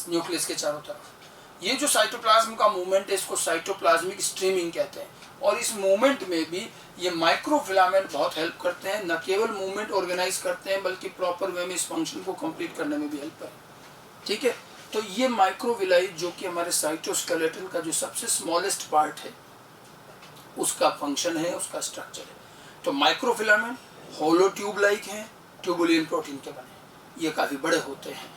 न्यूक्लियस के चारों तरफ, ये जो साइटोप्लाज्म का मूवमेंट है इसको साइटोप्लाज्मिक स्ट्रीमिंग कहते हैं। और इस मूवमेंट में भी ये माइक्रोफिलामेंट बहुत हेल्प करते हैं, न केवल मूवमेंट ऑर्गेनाइज करते हैं बल्कि प्रॉपर वे में इस फंक्शन को कंप्लीट करने में भी हेल्प है। ठीक है, तो ये माइक्रोविलाई जो कि हमारे साइटोस्केलेटन का जो सबसे स्मॉलेस्ट पार्ट है उसका फंक्शन है, उसका स्ट्रक्चर है। तो माइक्रोफिलामेंट होलो ट्यूब लाइक हैं, ट्यूबुलिन प्रोटीन के बने, ये काफ़ी बड़े होते हैं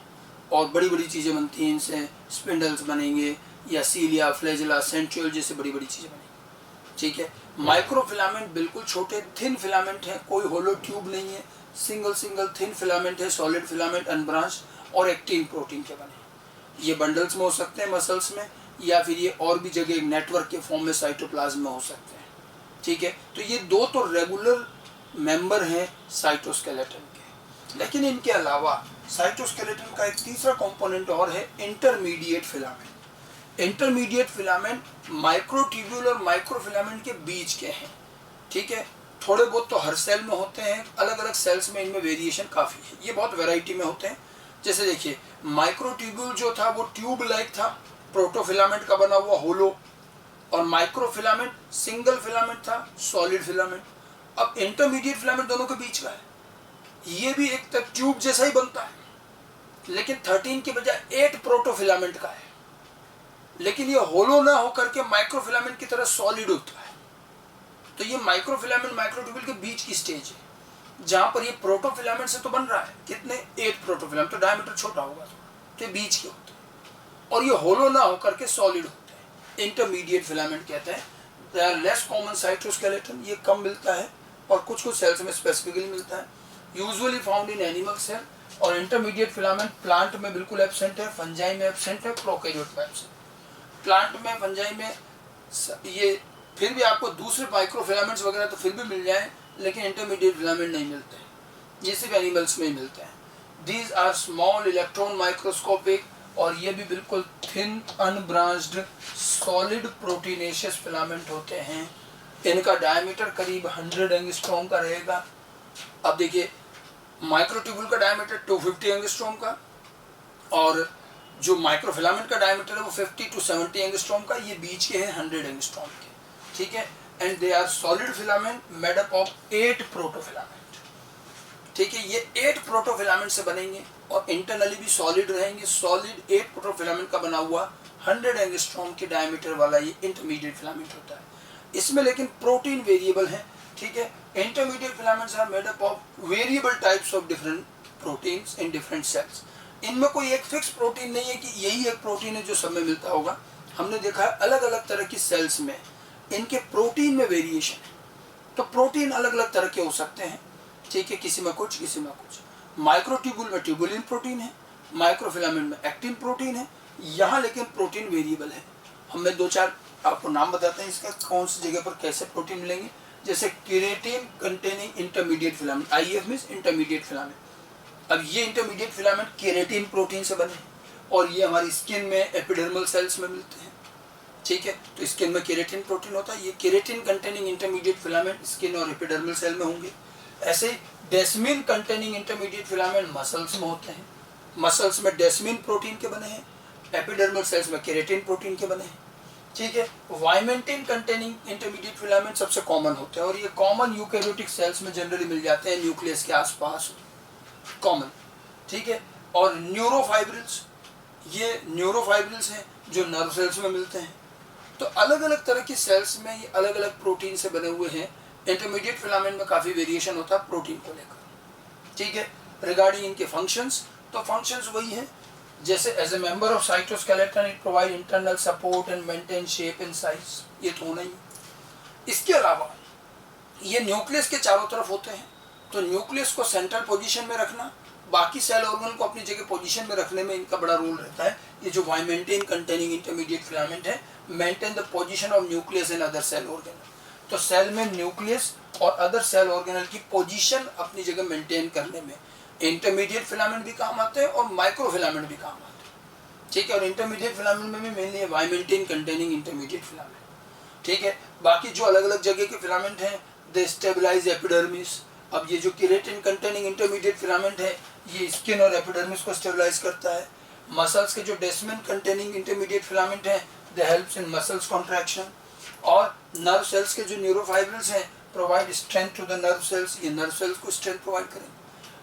और बड़ी बड़ी चीज़ें बनती हैं इनसे, स्पिंडल्स बनेंगे या सीलिया, फ्लैजेला, सेंट्रियोल जैसे बड़ी बड़ी चीज़ें बनेंगी। ठीक है, माइक्रोफिलामेंट बिल्कुल छोटे थिन फिलामेंट हैं, कोई होलो ट्यूब नहीं है, सिंगल थिन फिलामेंट है, सॉलिड फिलामेंट अनब्रांच्ड और एक्टिन प्रोटीन के बने। ये बंडल्स में हो सकते हैं मसल्स में, या फिर ये और भी जगह नेटवर्क के फॉर्म में साइटोप्लाज्म में हो सकते हैं। ठीक है, तो ये दो तो रेगुलर मेंबर हैं साइटोस्केलेटन के, लेकिन इनके अलावा साइटोस्केलेटन का एक तीसरा कंपोनेंट और है, intermediate filament. Intermediate filament microtubule और माइक्रोफिलामेंट के बीच के हैं। ठीक है, थोड़े बहुत तो हर सेल में होते हैं, अलग अलग सेल्स में इनमें वेरिएशन काफ़ी है, ये बहुत वैरायटी में होते हैं। जैसे देखिए, माइक्रोट्यूब्यूल जो था वो ट्यूब लाइक था, प्रोटोफिलामेंट का बना हुआ होलो, और माइक्रोफिलामेंट सिंगल फिलामेंट था, सॉलिड फिलामेंट। अब इंटरमीडिएट फिलामेंट दोनों के बीच का है, ये भी एक तक ट्यूब जैसा ही बनता है, लेकिन 13 के बजाय 8 प्रोटोफिलामेंट का है, लेकिन ये होलो ना होकर के माइक्रोफिलामेंट की तरह सॉलिड होता है। तो ये माइक्रोफिलामेंट माइक्रोट्यूब्यूल के बीच की स्टेज है, जहां पर ये प्रोटोफिलामेंट से तो बन रहा है, कितने 8 प्रोटोफिलामेंट, तो डायमीटर छोटा होगा तो बीच के होते हैं, और ये होलो ना होकर के सॉलिड होते हैं, इंटरमीडिएट फिलामेंट कहते हैं। They are less common cytoskeleton, ये कम मिलता है और कुछ सेल्स में स्पेसिफिकली मिलता है, usually found in animal cell. और इंटरमीडिएट फिलामेंट प्लांट में बिल्कुल एब्सेंट है, फंजाई में एब्सेंट है, प्रोकैरियोट में एब्सेंट। प्लांट में, फंजाई में ये फिर भी आपको दूसरे माइक्रोफिलामेंट्स वगैरह तो फिर भी मिल जाए, लेकिन इंटरमीडिएट फिलामेंट नहीं मिलते हैं, ये सिर्फ एनिमल्स में ही मिलते हैं। These are small electron microscopic, और ये भी बिल्कुल thin unbranched solid proteinaceous filament होते हैं। इनका डायमीटर करीब 100 एंगस्ट्रॉम का रहेगा। अब देखिए, माइक्रोट्यूब्यूल का डायमीटर 250 एंगस्ट्रॉम का, और जो माइक्रोफिलामेंट का डायमीटर है वो 50 to 70 एंगस्ट्रॉम का, ये बीच के हैं 100 एंगस्ट्रॉम के। ठीक है, and they are solid filament made up of 8 protofilament. ठीक है, ये 8 प्रोटोफिलामेंट से बनेंगे और इंटरनली भी सॉलिड रहेंगे। सॉलिड 8 प्रोटोफिलामेंट का बना हुआ 100 एंगस्ट्रॉम के डायमीटर वाला ये इंटरमीडिएट फिलामेंट होता है। इसमें लेकिन प्रोटीन वेरिएबल है। ठीक है, intermediate filaments are made up of variable types of different proteins in different cells. इनमें कोई एक फिक्स प्रोटीन नहीं है कि यही एक प्रोटीन है जो सब में मिलता होगा। हमने देखा है अलग अलग तरह की सेल्स में इनके प्रोटीन में वेरिएशन है, तो प्रोटीन अलग अलग तरह के हो सकते हैं। ठीक है, किसी में कुछ, किसी में कुछ। माइक्रोट्यूब्यूल में ट्यूबुलिन प्रोटीन है, माइक्रोफिलामेंट में एक्टिन प्रोटीन है। यहाँ लेकिन प्रोटीन वेरिएबल है। हमें 2-4 आपको नाम बताते हैं इसका, कौन सी जगह पर कैसे प्रोटीन मिलेंगे। जैसे keratin containing intermediate filament, IF means intermediate filament. अब ये इंटरमीडिएट फिलामेंट केराटिन प्रोटीन से बने और ये हमारी स्किन में एपिडर्मल सेल्स में मिलते हैं। ठीक है, तो स्किन में केराटिन प्रोटीन होता है, ये keratin containing intermediate filament skin और एपिडर्मल सेल में होंगे। ऐसे desmin containing intermediate filament muscles में होते हैं, मसल्स में डेस्मिन प्रोटीन के बने हैं, एपिडर्मल सेल्स में केराटिन प्रोटीन के बने हैं। ठीक है, वाइमेंटिन कंटेनिंग इंटरमीडिएट फिलामेंट सबसे कॉमन होते हैं और ये कॉमन यूकैरियोटिक सेल्स में जनरली मिल जाते हैं, न्यूक्लियस के आसपास कॉमन। ठीक है, और न्यूरोफाइब्रिल्स, ये न्यूरोफाइब्रिल्स हैं जो नर्व सेल्स में मिलते हैं। तो अलग अलग तरह की सेल्स में ये अलग अलग प्रोटीन से बने हुए हैं। इंटरमीडिएट फिलामेंट में काफ़ी वेरिएशन होता है प्रोटीन को लेकर। ठीक है, रिगार्डिंग इनके फंक्शंस, तो फंक्शंस वही हैं जैसे as a member of cytoskeleton it provide internal support and maintain shape and size, ये तो होना ही। इसके अलावा ये न्यूक्लियस के चारों तरफ होते हैं तो न्यूक्लियस को सेंट्रल पोजीशन में रखना, बाकी सेल ऑर्गन को अपनी जगह पोजीशन में रखने में इनका बड़ा रोल रहता है। ये जो वाइमेंटेन कंटेनिंग इंटरमीडिएट फिलामेंट है, maintain the position of nucleus in other cell organelle. तो सेल में न्यूक्लियस और अदर सेल ऑर्गेनल की पोजीशन अपनी जगह मेंटेन करने में इंटरमीडिएट फिलामेंट भी काम आते हैं और माइक्रो फिलामेंट भी काम आते हैं, ठीक है। और इंटरमीडिएट फिलामेंट में भी मेनली वाइमेंटेन कंटेनिंग इंटरमीडिएट फिलामेंट, ठीक है। बाकी जो अलग अलग जगह के फिलामेंट हैं, दे स्टेबलाइज एपिडर्मिस। अब ये जो केराटिन कंटेनिंग इंटरमीडिएट फिलामेंट है, ये स्किन और एपिडर्मिस को स्टेबलाइज करता है। मसल्स के जो डेस्मेन कंटेनिंग इंटरमीडिएट फिलामेंट हैं, they helps in muscles contraction. और नर्व सेल्स के जो न्यूरोफाइब्रिल्स हैं, provide strength to the nerve cells, ये नर्व सेल्स को स्ट्रेंथ प्रोवाइड करेंगे।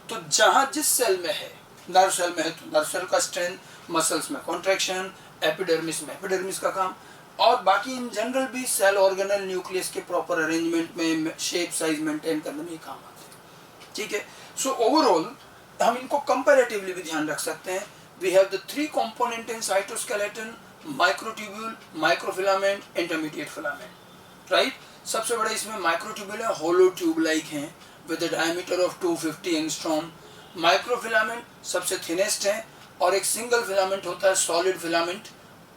तो जहाँ जिस सेल में है, नर्व सेल में है तो नर्व सेल का स्ट्रेंथ, मसल्स में कॉन्ट्रैक्शन, एपिडर्मिस में एपिडर्मिस का काम, और बाकी इन जनरल भी सेल ऑर्गेनल न्यूक्लियस के प्रॉपर अरेंजमेंट में, शेप साइज मेंटेन करने में काम आते हैं, ठीक है। सो ओवरऑल हम इनको कंपैरेटिवली भी ध्यान रख सकते हैं। We have the 3 component in cytoskeleton, microtubule, microfilament, intermediate filament, right. सबसे बड़ा इसमें माइक्रोट्यूब्यूल है, होलो ट्यूब लाइक हैं with the diameter of 250 angstrom. Microfilament सबसे थिनेस्ट है और एक सिंगल फिलामेंट होता है solid filament,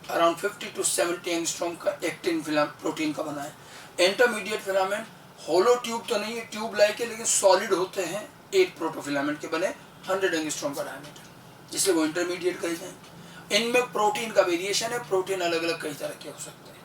around 50 to 70 angstrom का एक्टिन प्रोटीन का बना है। इंटरमीडिएट फिलामेंट होलो ट्यूब तो नहीं है, ट्यूब लाइक है, लेकिन सॉलिड होते हैं, 8 प्रोटोफिलामेंट के बने, 100 एंगस्ट्रॉम का डायमीटर, जिसलिए वो इंटरमीडिएट कहे जाएंगे। इनमें प्रोटीन का वेरिएशन है, प्रोटीन अलग अलग कई तरह के हो सकते हैं।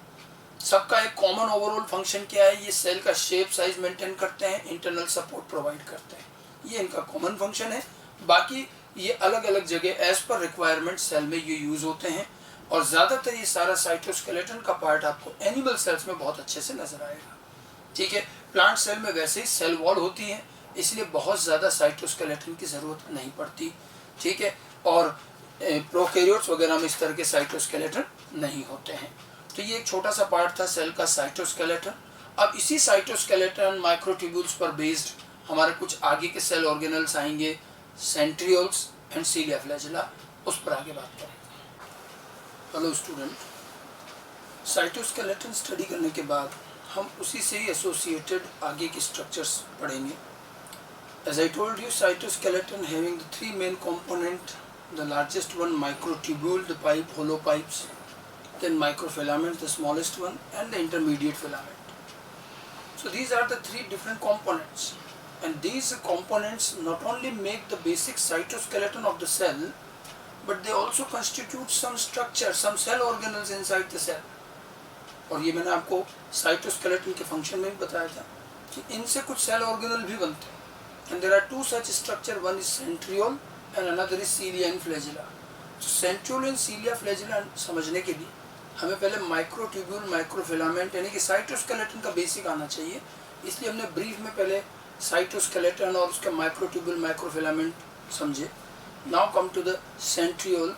सबका एक कॉमन ओवरऑल फंक्शन क्या है, ये सेल का शेप साइज मेंटेन करते हैं, इंटरनल सपोर्ट प्रोवाइड करते हैं, ये इनका कॉमन फंक्शन है। बाकी ये अलग अलग जगह एज पर रिक्वायरमेंट सेल में ये यूज होते हैं, और ज़्यादातर ये सारा साइटोस्केलेटन का पार्ट आपको एनिमल सेल्स में बहुत अच्छे से नजर आएगा, ठीक है। प्लांट सेल में वैसे ही सेल वॉल होती है, इसलिए बहुत ज़्यादा साइटोस्केलेटन की ज़रूरत नहीं पड़ती, ठीक है। और प्रोकैरियोट्स वगैरह में इस तरह के साइटोस्केलेटन नहीं होते हैं। तो ये एक छोटा सा पार्ट था सेल का साइटोस्केलेटन। अब इसी साइटोस्केलेटन माइक्रोट्यूब्यूल्स पर बेस्ड हमारे कुछ आगे के सेल ऑर्गेनल्स आएंगे, सेंट्रियोल्स एंड सीलिया फ्लैजेला, उस पर आगे बात करेंगे। हेलो स्टूडेंट, साइटोस्केलेटन स्टडी करने के बाद हम उसी से ही एसोसिएटेड आगे की स्ट्रक्चर्स पढ़ेंगे। As I told you, cytoskeleton having the 3 main component, the largest one microtubule, the pipe, hollow pipes, then microfilaments, the smallest one, and the intermediate filament. So these are the 3 different components, and these components not only make the basic cytoskeleton of the cell, but they also constitute some structure, some cell organelles inside the cell. और ये मैंने आपको cytoskeleton के function में भी बताया था कि इनसे कुछ सेल ऑर्गेनल भी बनते हैं, and there are 2 such structure, one is centriole and another is cilia and flagella. तो सेंट्रियोल एंड सीलिया फ्लैजेला समझने के लिए हमें पहले माइक्रोट्यूब्यूल, माइक्रोफिलामेंट यानी कि साइटोस्केलेटन का बेसिक आना चाहिए, इसलिए हमने ब्रीफ में पहले साइटोस्केलेटन और उसके माइक्रोट्यूब्यूल, माइक्रोफिलामेंट समझे। Now come to the centriole.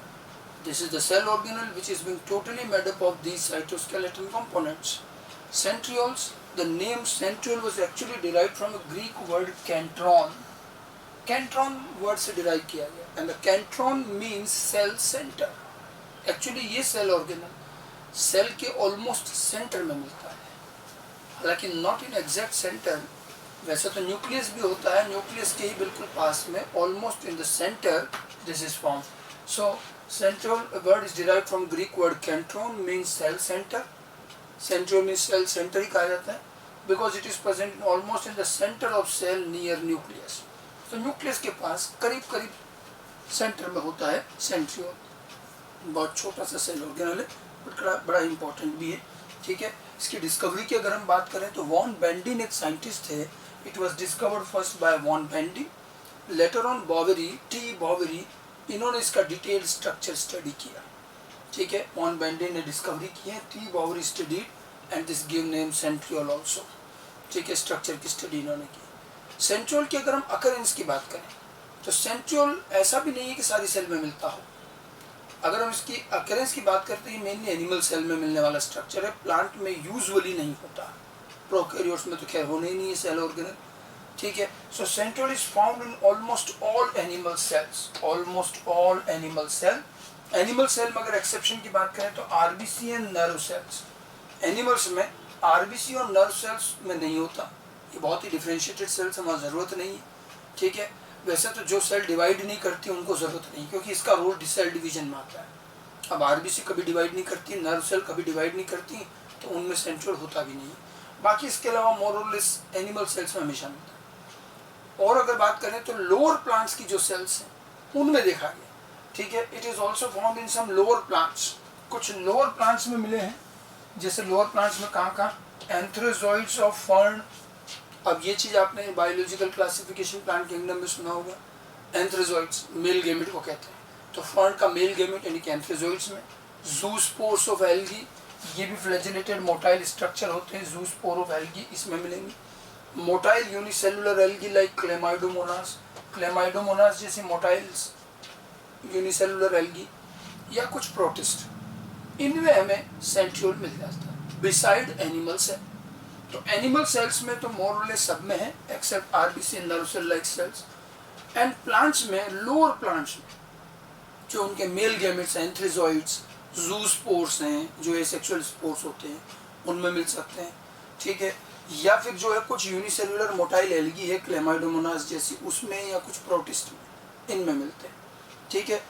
This is the cell organelle which is being totally made up of these cytoskeleton components. Centrioles, the name centriole was actually derived from a Greek word kantron. Kantron word से derive किया गया, and the kantron means cell center. Actually ये cell organelle cell के almost center में मिलता है, हालांकि not in exact center, वैसे तो न्यूक्लियस भी होता है, न्यूक्लियस के ही बिल्कुल पास में, almost in the center this is formed. So centriole word is derived from Greek word kantron, means cell center. Centriole means cell center ही कहा जाता है, because it is present almost in the center of cell near nucleus. तो nucleus के पास करीब करीब centre में होता है सेंट्रियोल। बहुत छोटा सा सेल ऑर्गेनल है, बट बड़ा इंपॉर्टेंट भी है, ठीक है। इसकी डिस्कवरी की अगर हम बात करें तो वॉन बेंडिन एक साइंटिस्ट थे। It was discovered first by von Beneden, later on Boveri, T Boveri, इन्होंने इसका डिटेल स्ट्रक्चर स्टडी किया, ठीक है। वॉन बेंडिन ने डिस्कवरी की है, T Boveri studied and this give name centriole also, ठीक है। स्ट्रक्चर की स्टडी इन्होंने की। सेंट्रियोल की अगर हम अकरेंस की बात करें तो सेंट्रियोल ऐसा भी नहीं है कि सारी सेल में मिलता हो। अगर हम इसकी अकरेंस की बात करते हैं, मेनली एनिमल सेल में मिलने वाला स्ट्रक्चर है, प्लांट में यूजुअली नहीं होता, प्रोकैरियोट्स में तो खैर होने ही नहीं है सेल ऑर्गेनल, ठीक है। So centriole is found in almost all animal cells, almost all animal cell. Animal cell में अगर एक्सेप्शन की बात करें तो RBC and nerve cells. Animals में आरबीसी और नर्व सेल्स में नहीं होता, ये बहुत ही डिफरेंशिएटेड सेल्स, हमारी ज़रूरत नहीं है। ठीक है। वैसे तो जो सेल डिवाइड नहीं करती उनको ज़रूरत नहीं, क्योंकि इसका रोल सेल डिवीजन में आता है। अब आरबीसी कभी डिवाइड नहीं करती, नर्व सेल कभी डिवाइड नहीं करती, तो उनमें सेंट्रियोल होता भी नहीं। बाकी इसके अलावा मोर और लेस एनिमल सेल्स में हमेशा मिलता है। और अगर बात करें तो लोअर प्लांट्स की जो सेल्स हैं उनमें देखा गया, ठीक है। It is also found in some lower plants, कुछ लोअर प्लांट्स में मिले हैं। जैसे लोअर प्लांट्स में कहाँ, एंथ्रोजॉइड्स ऑफ फर्न। अब ये चीज आपने बायोलॉजिकल क्लासिफिकेशन प्लांट किंगडम में सुना होगा, एंथ्रोजॉइड्स मेल गेमेट को कहते हैं, तो फर्न का मेल गेमेट यानी कि एंथ्रोजॉइड्स में। जूस्पोर्स ऑफ एल्गी, ये भी फ्लैजिलेटेड मोटाइल स्ट्रक्चर होते हैं, जूस्पोर ऑफ एल्गी इसमें मिलेंगे। Motile unicellular algae like Chlamydomonas, Chlamydomonas जैसी मोटाइल्स यूनिसेलुलर एल्गी, या कुछ प्रोटिस्ट, इनमें हमें सेंट्रियोल मिल जाता है बिसाइड एनिमल सेल। तो एनिमल सेल्स में तो मोर और लेस सब में है except RBC and nerve cell like cells. And plants में, लोअर प्लांट्स में जो उनके मेल गैमेट्स हैं, एंथ्रोजॉइड्स, जूस्पोर्स हैं जो एसेक्सुअल स्पोर्स होते हैं, उनमें मिल सकते हैं, ठीक है। या फिर जो है कुछ यूनिसेलुलर मोटाइल एल्गी है क्लेमाइडोमोनास जैसी, उसमें, या कुछ प्रोटिस्ट में, इनमें मिलते हैं, ठीक है।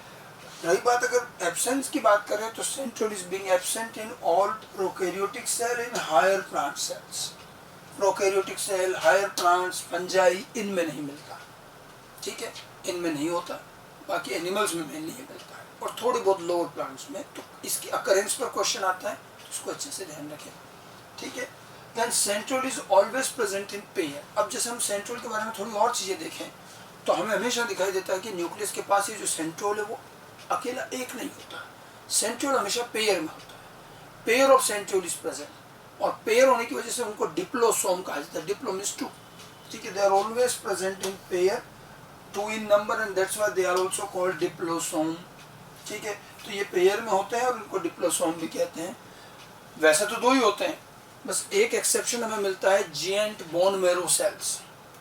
रही बात अगर एब्सेंस की बात करें तो centriole is being absent in all prokaryotic cell in higher plant cells. Prokaryotic cell, higher plants, fungi, इनमें नहीं मिलता, ठीक है, इनमें नहीं होता। बाकी एनिमल्स में नहीं मिलता है, और थोड़ी बहुत लोअर प्लांट्स में। तो इसकी अकरेंस पर क्वेश्चन आता है, तो उसको अच्छे से ध्यान रखें, ठीक है। Then centriole is always present in pair. अब जैसे हम सेंट्रियोल के बारे में थोड़ी और चीज़ें देखें तो हमें हमेशा दिखाई देता है कि न्यूक्लियस के पास ये जो सेंट्रियोल है वो अकेला एक नहीं होता, सेंट्रियोल हमेशा पेयर में होता है। Pair of centriole is present, और पेयर होने की वजह से उनको डिप्लोसोम कहा जाता है, डिप्लो मींस टू, ठीक है। They are always present in pair, 2 in number, and that's why they are also called diplosome, ठीक है। तो ये पेयर में होते हैं और इनको डिप्लोसोम भी कहते हैं। वैसे तो 2 ही होते हैं, बस एक एक्सेप्शन हमें मिलता है, जिएंट बोन मैरो सेल्स।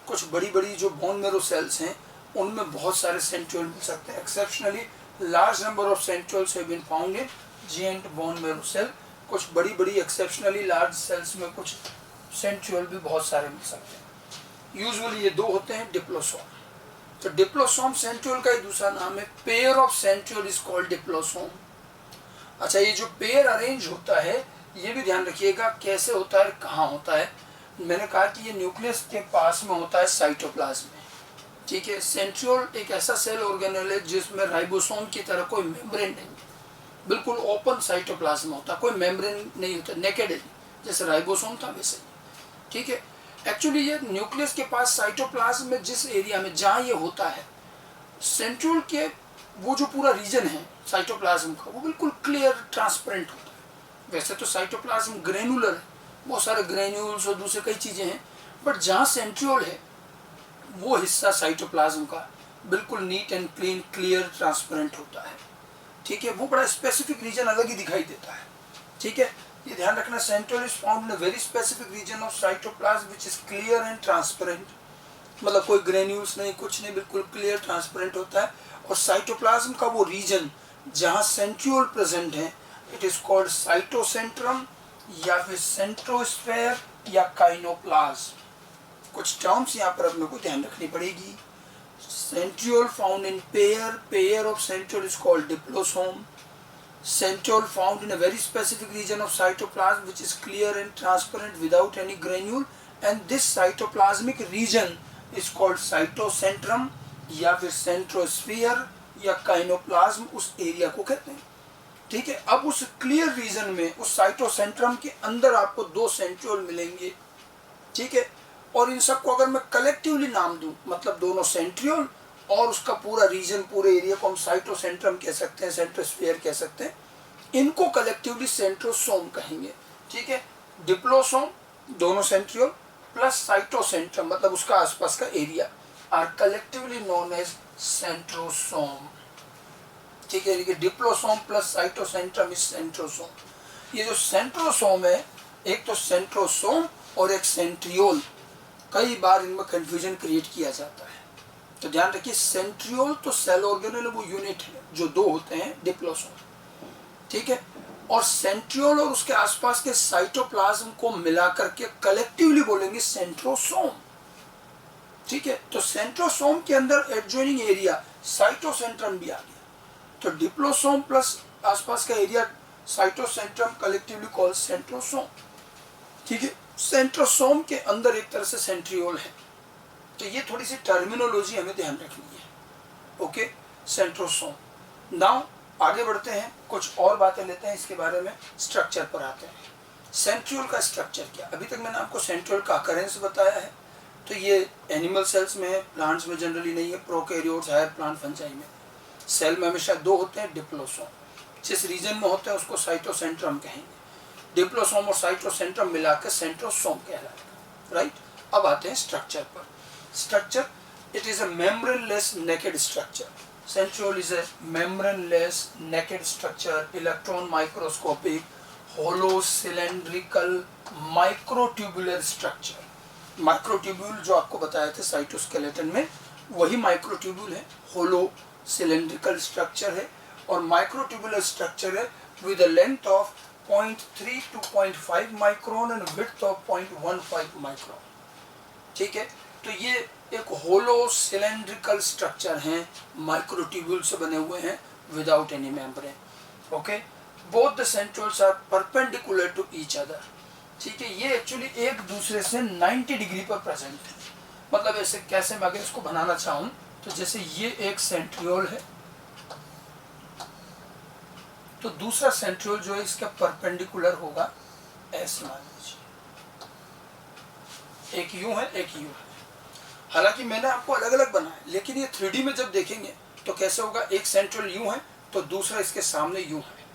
कुछ बड़ी बड़ी जो बोन मैरो सेल्स हैं उनमें बहुत सारे सेंट्रियोल मिल सकते हैं। Exceptionally large number of centrioles have been found in giant bone marrow cell. कुछ बड़ी बड़ी एक्सेप्शनली लार्ज सेल्स में कुछ सेंट्रियोल भी बहुत सारे मिल सकते हैं। यूजुअली ये 2 होते हैं, डिप्लोसोम। तो डिप्लोसोम सेंट्रियोल का ही दूसरा नाम है। Pair of centriole is called diplosome. अच्छा, ये जो पेयर अरेंज होता है ये भी ध्यान रखिएगा कैसे होता है, कहाँ होता है। मैंने कहा कि ये न्यूक्लियस के पास में होता है साइटोप्लाज्म में, ठीक है। सेंट्रियोल एक ऐसा सेल ऑर्गेनेल है जिसमें राइबोसोम की तरह कोई मेम्ब्रेन नहीं है, बिल्कुल ओपन साइटोप्लाज्म होता है, कोई मेम्ब्रेन नहीं होता, नेकेड है, जैसे राइबोसोम था वैसे ही, ठीक है। एक्चुअली ये न्यूक्लियस के पास साइटोप्लाज्म में जिस एरिया में जहाँ ये होता है, सेंट्रियोल के वो जो पूरा रीजन है साइटोप्लाज्म का वो बिल्कुल क्लियर ट्रांसपेरेंट होता है। वैसे तो साइटोप्लाज्म ग्रेनुलर है, बहुत सारे ग्रेन्यूल्स और दूसरे कई चीज़ें हैं, बट जहाँ सेंट्रियोल है वो हिस्सा साइटोप्लाज्म का बिल्कुल neat and clean, clear, transparent होता है, ठीक है। वो बड़ा स्पेसिफिक रीजन अलग ही दिखाई देता है, ठीक है। ये ध्यान रखना, centriole is found in a very specific region of cytoplasm which is clear and transparent. मतलब कोई ग्रेन्यूल्स नहीं, कुछ नहीं, बिल्कुल क्लियर ट्रांसपेरेंट होता है। और साइटोप्लाज्म का वो रीजन जहाँ सेंट्रियोल प्रेजेंट है, इट इज कॉल्ड साइटोसेंट्रम या फिर सेंट्रोस्फेयर या काइनोप्लाज्म। कुछ टर्म्स यहाँ पर अपने को ध्यान रखनी पड़ेगी। Centriole found in pair, pair of centriole is called diplosome. Centriole found in a very specific region of cytoplasm which is clear and transparent without any granule, and this cytoplasmic region is called cytocentrum या फिर centrosphere या काइनोप्लाज्म, उस area को कहते हैं, ठीक है। अब उस क्लियर रीजन में, उस साइटोसेंट्रम के अंदर आपको 2 सेंट्रियोल मिलेंगे, ठीक है। और इन सबको अगर मैं कलेक्टिवली नाम दूं, मतलब दोनों सेंट्रियोल और उसका पूरा रीजन, पूरे एरिया को हम साइटोसेंट्रम कह सकते हैं, सेंट्रोस्फीयर कह सकते हैं, इनको कलेक्टिवली सेंट्रोसोम कहेंगे, ठीक है। डिप्लोसोम दोनों सेंट्रियोल प्लस साइटोसेंट्रम मतलब उसका आसपास का area are collectively known as centrosome, ठीक है। देखिए, diplosome plus cytocentrum is centrosome. ये जो सेंट्रोसोम है, एक तो सेंट्रोसोम और एक सेंट्रियोल, कई बार इनमें कंफ्यूजन क्रिएट किया जाता है, तो ध्यान रखिए। सेंट्रियोल तो सेल ऑर्गेनेल वो यूनिट है, जो 2 होते हैं, डिप्लोसोम, ठीक है। और सेंट्रियोल और उसके आसपास के साइटोप्लाज्म को मिलाकर के कलेक्टिवली बोलेंगे सेंट्रोसोम, ठीक है, तो सेंट्रोसोम के अंदर एडजॉइनिंग एरिया साइटोसेंट्रम भी आ गया, तो डिप्लोसोम प्लस आसपास का एरिया साइटोसेंट्रम कलेक्टिवली कॉल्ड सेंट्रोसोम। ठीक है, सेंट्रोसोम के अंदर एक तरह से सेंट्रियोल है, तो ये थोड़ी सी टर्मिनोलॉजी हमें ध्यान रखनी है। Okay, centrosome. नाउ आगे बढ़ते हैं, कुछ और बातें लेते हैं इसके बारे में, स्ट्रक्चर पर आते हैं। सेंट्रियोल का स्ट्रक्चर क्या, अभी तक मैंने आपको सेंट्रियोल का अकरेंस बताया है, तो ये एनिमल सेल्स में है, प्लांट्स में जनरली नहीं है, प्रोकैरियोट्स, हायर प्लांट, फंजाई में। सेल में हमेशा दो होते हैं, डिप्लोसोम, जिस रीजन में होता है उसको साइटोसेंट्रम कहेंगे, डिप्लोसोम और साइटोसेंट्रम मिलाकर सेंट्रोसोम कहलाएगा। राइट, अब आते हैं स्ट्रक्चर पर। Structure, it is a membraneless naked structure. Centriole is a membraneless naked structure, electron microscopic, hollow cylindrical microtubular structure. Microtubule जो आपको बताए थे साइटोस्केलेटन में, वही माइक्रोट्यूब्यूल है, होलो सिलेंड्रिकल स्ट्रक्चर है, और माइक्रोट्यूबुलर स्ट्रक्चर है with a length of 0.3 to 0.5 micron and width of 0.15 micron. ठीक है, तो ये एक होलो सिलेंड्रिकल स्ट्रक्चर हैं, माइक्रोट्यूब्यूल से बने हुए हैं, without any membrane. Okay, both the centrioles are perpendicular to each other. ठीक है, ये एक्चुअली एक दूसरे से 90 डिग्री पर प्रेजेंट है। मतलब ऐसे कैसे, मैं अगर इसको बनाना चाहूँ तो जैसे ये एक सेंट्रियोल है, तो दूसरा सेंट्रियोल जो है इसका परपेंडिकुलर होगा, ऐसे मान लीजिए, एक यूं है एक यूं है। हालांकि मैंने आपको अलग अलग बनाया, लेकिन ये 3D में जब देखेंगे तो कैसे होगा, एक सेंट्रियोल यूं है तो दूसरा इसके सामने यूं है,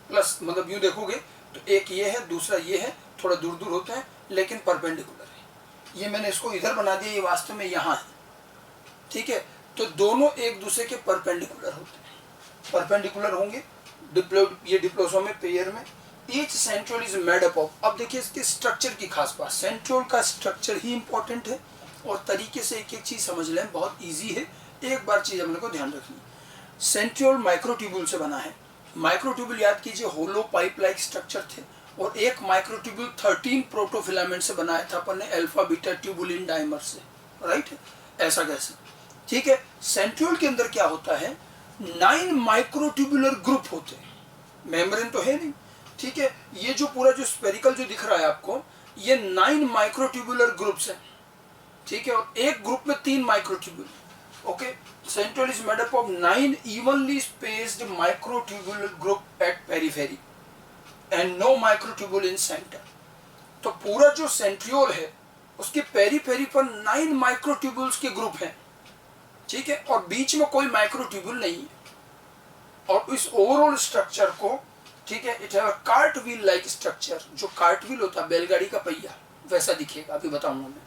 प्लस मतलब यूं देखोगे तो एक ये है, दूसरा ये है, थोड़ा दूर दूर होते हैं लेकिन परपेंडिकुलर है। ये मैंने इसको इधर बना दिया, ये वास्तव में यहाँ है। ठीक है, तो दोनों एक दूसरे के परपेंडिकुलर होते हैं, परपेंडिकुलर होंगे। ये डिप्लोसोम में, पेयर में, each centriole is made up of. अब देखिए इसके स्ट्रक्चर की खास बात, सेंट्रियोल का स्ट्रक्चर ही इंपॉर्टेंट है, और तरीके से एक एक चीज समझ लें, बहुत ईजी है, एक बार चीज हमने को ध्यान रखनी। सेंट्रियोल माइक्रोट्यूब्यूल से बना है। माइक्रोट्यूब्यूल याद कीजिए होलो पाइप लाइक स्ट्रक्चर थे, और एक माइक्रोट्यूब्यूल 13 प्रोटोफिलामेंट से बनाया था अपन ने, अल्फा बीटा ट्यूबुलिन डाइमर से। राइट, ऐसा कैसे? ठीक है, सेंट्रियोल के अंदर क्या होता है, 9 माइक्रोट्यूबुलर ग्रुप होते हैं, मेम्ब्रेन तो है नहीं। ठीक है, ये जो पूरा जो स्पेरिकल जो दिख रहा है आपको, ये 9 माइक्रोट्यूबुलर ग्रुप्स हैं। ठीक है, और एक ग्रुप में 3 microtubule. Okay, centriole is made up of 9 evenly spaced microtubular group at periphery and no microtubule in centre. तो पूरा जो सेंट्रियोल है उसके पेरीफेरी पर 9 माइक्रोट्यूब्यूल्स के ग्रुप हैं। ठीक है, और बीच में कोई माइक्रोट्यूब्यूल नहीं है, और इस ओवरऑल स्ट्रक्चर को, ठीक है, it have a cart wheel like structure. जो कार्ट व्हील होता है बैलगाड़ी का पहिया, वैसा दिखेगा, अभी बताऊंगा मैं।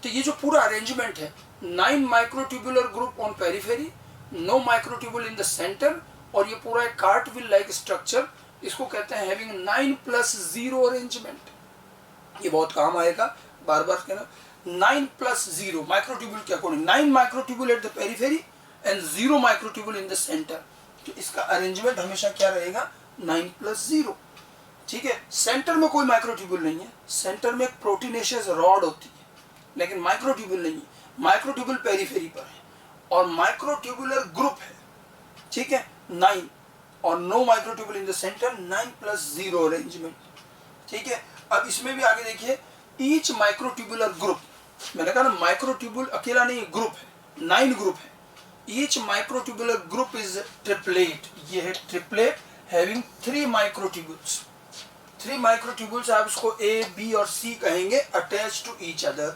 तो ये जो पूरा अरेंजमेंट है, 9 microtubular group on periphery, no microtubule in the centre, और ये पूरा एक कार्ट व्हील लाइक स्ट्रक्चर, इसको कहते हैं हैविंग 9+0 अरेंजमेंट। ये बहुत काम आएगा, बार बार कहना, 9+0 माइक्रोट्यूब्यूल के according, 9 microtubule at the periphery and 0 microtubule in the centre. तो इसका अरेंजमेंट हमेशा क्या रहेगा, 9+0। ठीक है, सेंटर में कोई माइक्रोट्यूब्यूल नहीं है, सेंटर में एक प्रोटीनेशियस रॉड होती है, लेकिन माइक्रोट्यूब्यूल नहीं है। माइक्रोट्यूब्यूल पेरिफेरी पर है, और माइक्रोट्यूबुलर ग्रुप है, ठीक है, 9, और no microtubule in the centre, 9+0 arrangement. ठीक है, अब इसमें भी आगे देखिए, ईच माइक्रोट्यूबुलर ग्रुप, मैंने कहा ना माइक्रोट्यूब्यूल अकेला नहीं, ग्रुप है, 9 ग्रुप है। Each microtubular group is triplet, ये है ट्रिपलेट हैविंग 3 माइक्रोट्यूब्यूल्स। 3 माइक्रोट्यूब्यूल्स, आप इसको ए, बी और सी कहेंगे, attach to each other.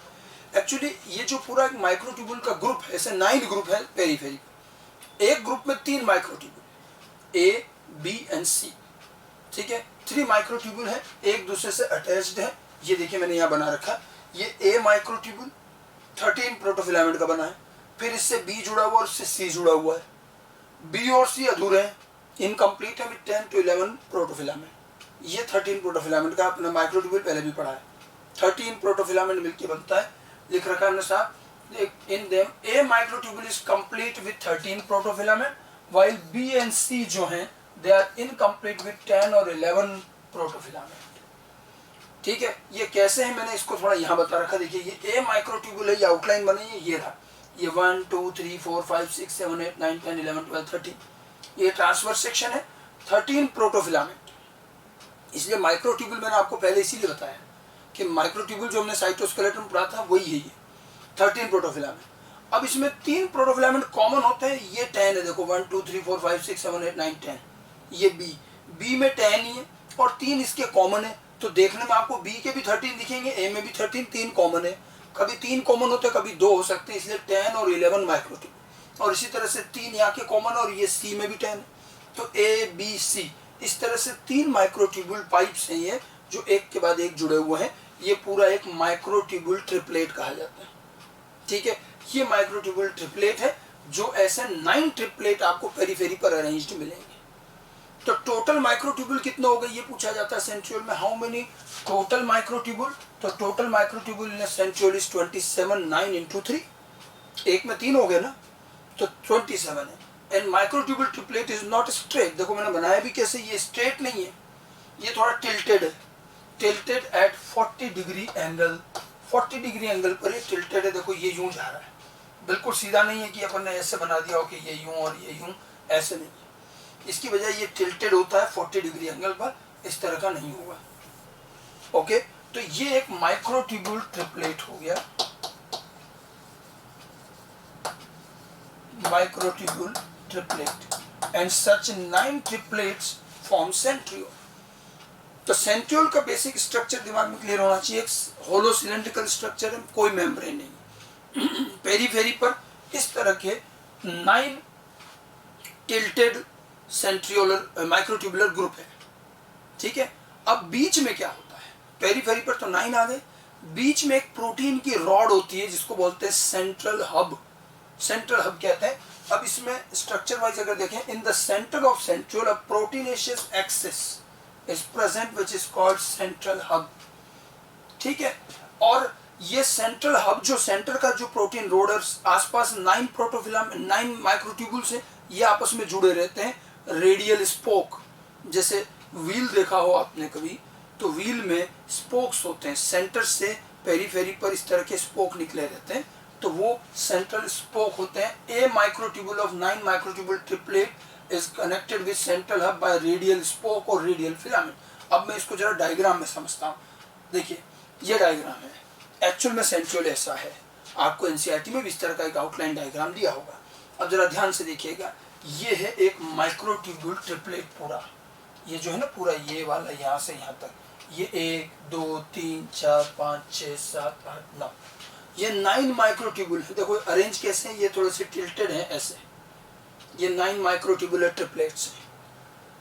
Actually ये जो पूरा एक माइक्रोट्यूब्यूल का ग्रुप है, ऐसे 9 ग्रुप है पेरीफेरी, एक ग्रुप में 3 माइक्रोट्यूब्यूल, ए, बी एंड सी। ठीक है, 3 माइक्रोट्यूब्यूल है, एक दूसरे से अटैच्ड है। ये देखिए मैंने यहाँ बना रखा, ये ए माइक्रोट्यूब्यूल 13 प्रोटोफिलामेंट का बना है, फिर इससे बी जुड़ा हुआ और इससे सी जुड़ा हुआ है। बी और सी अधूरे हैं, इनकम्प्लीट है, विद 10 to 11 प्रोटोफिलामेंट। ये 13 प्रोटोफिलामेंट का आपने माइक्रोट्यूब्यूल पहले भी पढ़ा है, 13 प्रोटोफिलामेंट मिलकर बनता है, लिख रखा है हमने साहब। In them A microtubule is complete with 13 protofilament, while B and C जो हैं they are incomplete with 10 or 11 protofilament. ठीक है, ये कैसे है मैंने इसको थोड़ा यहाँ बता रखा। देखिए ये ए माइक्रोट्यूबुल है, ये आउटलाइन बनी है, ये रहा, ये 1 2 3 4 5 6 7 8 9 10 11 12 13, ये ट्रांसवर्स सेक्शन है, 13 प्रोटोफिलामेंट। इसलिए माइक्रोट्यूबुल मैंने आपको पहले इसीलिए बताया कि माइक्रोट्यूबुल जो हमने साइटोस्केलेटन में पढ़ा था वही है, ये 13 प्रोटोफिलामेंट। अब इसमें 3 प्रोटोफिलामेंट कॉमन होते हैं, ये 10 है, देखो 1 2 3 4 5 6 7 8 9 10, ये बी में 10 ही है और 3 इसके कॉमन है, तो देखने में आपको बी के भी 13 दिखेंगे, ए में भी 13, 3 कॉमन है, कभी 3 कॉमन होते हैं कभी 2 हो सकते हैं, इसलिए 10 और 11 माइक्रोट्यूबुल। और इसी तरह से 3 यहाँ के कॉमन और ये सी में भी 10 है, तो ए बी सी इस तरह से 3 माइक्रोट्यूबुल पाइप्स हैं ये, जो एक के बाद एक जुड़े हुए हैं, ये पूरा एक माइक्रोट्यूबुल ट्रिपलेट कहा जाता है। ठीक है, ये माइक्रोट्यूबुल ट्रिपलेट है, जो ऐसे 9 ट्रिपलेट आपको पेरीफेरी पर अरेंज्ड मिलेंगे। तो टोटल माइक्रोट्यूबुल कितना होगा ये पूछा जाता है सेंट्रियोल में, हाउ मेनी टोटल माइक्रोट्यूबुल। तो total microtubule in centriole is 27, 9 into 3, एक में 3 हो गए ना, तो 27 है। And microtubule triplet is not straight, देखो मैंने बनाया भी कैसे, ये स्ट्रेट नहीं है, ये थोड़ा टिल्टेड है, tilted at 40 degree angle, 40 degree angle पर ये टिल्टेड है। देखो ये यूं जा रहा है, बिल्कुल सीधा नहीं है कि अपन ने ऐसे बना दिया हो कि ये यूं और ये यूं, ऐसे नहीं, इसकी वजह ये टिल्टेड होता है 40 डिग्री एंगल पर, इस तरह का नहीं होगा। ओके, तो ये एक माइक्रोट्यूबुल ट्रिपलेट हो गया, microtubule triplet, and such 9 triplets form centriole. तो सेंट्रियोल का बेसिक स्ट्रक्चर दिमाग में क्लियर होना चाहिए, एक होलो सिलेंड्रिकल स्ट्रक्चर है, कोई मेम्ब्रेन नहीं, पेरीफेरी पर इस तरह के 9 टिल्टेड सेंट्रियोलर माइक्रोट्यूबुलर ग्रुप है। ठीक है, अब बीच में क्या होता है, पेरीफेरी पर तो 9 आ गए, बीच में एक प्रोटीन की रॉड होती है जिसको बोलते हैं सेंट्रल हब, सेंट्रल हब कहते हैं। अब इसमें स्ट्रक्चर वाइज अगर देखें, इन the centre of centriole a proteinaceous axis is present which is called central hub. ठीक है, और ये सेंट्रल हब जो सेंटर का जो प्रोटीन रोड है, आसपास 9 प्रोटोफिलामेंट 9 माइक्रोट्यूबुल्स हैं, ये आपस में जुड़े रहते हैं, रेडियल स्पोक, जैसे व्हील देखा हो आपने कभी, तो व्हील में स्पोक्स होते हैं, सेंटर से पेरीफेरी पर इस तरह के स्पोक निकले रहते हैं, तो वो सेंट्रल स्पोक होते हैं। A microtubule of 9 microtubule triplet is connected with central hub by radial spoke और रेडियल फिलामेंट। अब मैं इसको जरा डायग्राम में समझता हूँ। देखिए ये डायग्राम है, एक्चुअल में सेंट्रियोल ऐसा है, आपको एनसीईआरटी में भी इस तरह का एक आउटलाइन डायग्राम दिया होगा। अब जरा ध्यान से देखिएगा, ये है एक माइक्रोट्यूबुल ट्रिपलेट पूरा, ये जो है ना पूरा ये वाला यहाँ से यहाँ तक, ये 1 2 3 4 5 6 7 8 9, ये 9 माइक्रोट्यूबुल है। देखो अरेंज कैसे हैं, ये थोड़े से टिल्टेड हैं ऐसे, ये 9 माइक्रोट्यूबुलर ट्रिपलेट्स हैं।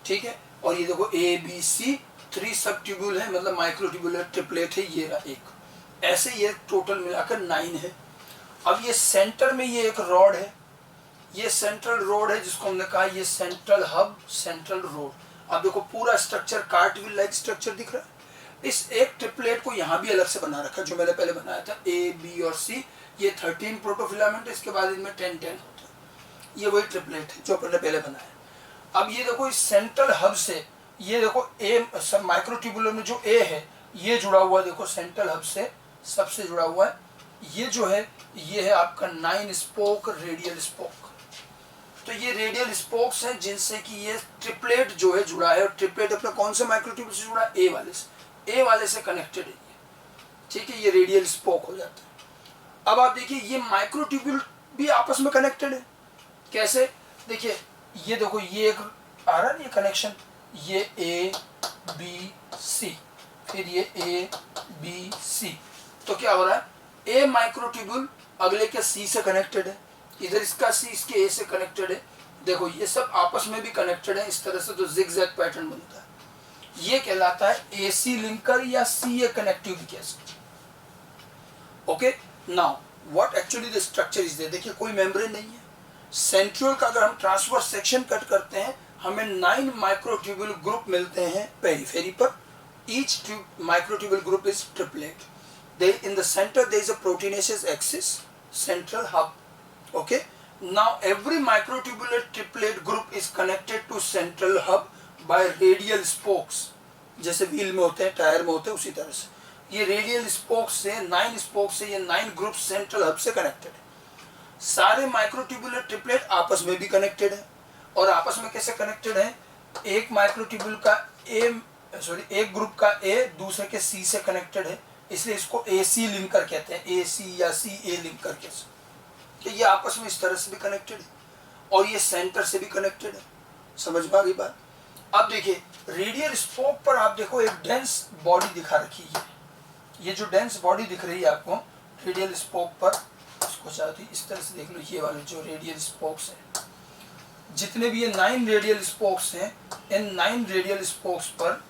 ठीक है, और ये देखो ए बी सी 3 सब ट्यूबुल है, मतलब माइक्रोट्यूबुलर ट्रिपलेट है, ये रहा एक, ऐसे ये टोटल मिलाकर 9 है। अब ये सेंटर में ये एक रॉड है, ये सेंट्रल रोड है जिसको हमने कहा ये सेंट्रल हब, सेंट्रल रोड। अब देखो पूरा स्ट्रक्चर कार्टविल लाइक स्ट्रक्चर दिख रहा है। इस एक ट्रिपलेट को यहाँ भी अलग से बना रखा जो मैंने पहले बनाया था, ए बी और सी, ये 13 प्रोटोफिलामेंट है, इसके बाद इनमें 10 होता है, ये वही ट्रिपलेट है जो अपने पहले बनाया। अब ये देखो इस सेंट्रल हब से, ये देखो ए सब माइक्रोट्यूबुलर में जो ए है ये जुड़ा हुआ है, देखो सेंट्रल हब से सबसे जुड़ा हुआ है, ये जो है ये है आपका 9 स्पोक रेडियल स्पोक। तो ये रेडियल स्पोक्स हैं जिनसे कि ये ट्रिपलेट जो है जुड़ा है, और ट्रिपलेट अपने कौन से माइक्रोट्यूबुल से जुड़ा है, ए वाले से, ए वाले से कनेक्टेड है ये। ठीक है, ये रेडियल स्पोक हो जाता है। अब आप देखिए ये माइक्रोट्यूबुल भी आपस में कनेक्टेड है, कैसे, देखिए ये देखो ये एक आ रहा है ये कनेक्शन, ये ए बी सी, फिर ये ए बी सी, तो क्या हो रहा है, ए माइक्रोट्यूबुल अगले के सी से कनेक्टेड है, इधर इसका सी इसके ए से कनेक्टेड है, देखो ये सब आपस में भी कनेक्टेड है इस तरह से, तो जिगजैग पैटर्न बनता है, ये कहलाता है एसी लिंकर या C A connectivity acid. Okay, now what actually the structure is there, देखिए कोई मेम्ब्रेन नहीं है। सेंट्रियोल का अगर हम ट्रांसवर्स सेक्शन कट करते हैं, हमें 9 माइक्रोट्यूबुल ग्रुप मिलते हैं पेरीफेरी पर, each microtubule group is triplet, in the center there is a proteinaceous axis, central hub. Okay, now every microtubular triplet group is connected to central hub by radial spokes. जैसे wheel में होते हैं, tyre में होते हैं, उसी तरह से ये रेडियल स्पोक्स से 9 स्पोक्स से ये 9 ग्रुप सेंट्रल हब से कनेक्टेड है। सारे माइक्रोट्यूबुलर ट्रिपलेट आपस में भी कनेक्टेड है। और आपस में कैसे कनेक्टेड है? एक माइक्रोट्यूबुल का एक ग्रुप का ए दूसरे के सी से कनेक्टेड है, इसलिए इसको AC लिंकर कहते हैं, AC या CA लिंकर कैसे, कि ये आपस में इस तरह से भी कनेक्टेड है और ये सेंटर से भी कनेक्टेड है। समझ में आ गई बात? अब देखिए रेडियल स्पोक पर आप देखो एक डेंस बॉडी दिखा रखी है। ये जो डेंस बॉडी दिख रही है आपको रेडियल स्पोक पर, इसको चाहती इस तरह से देख लो, ये वाले जो रेडियल स्पोक्स हैं, जितने भी ये 9 रेडियल स्पोक्स हैं, इन 9 रेडियल स्पोक्स पर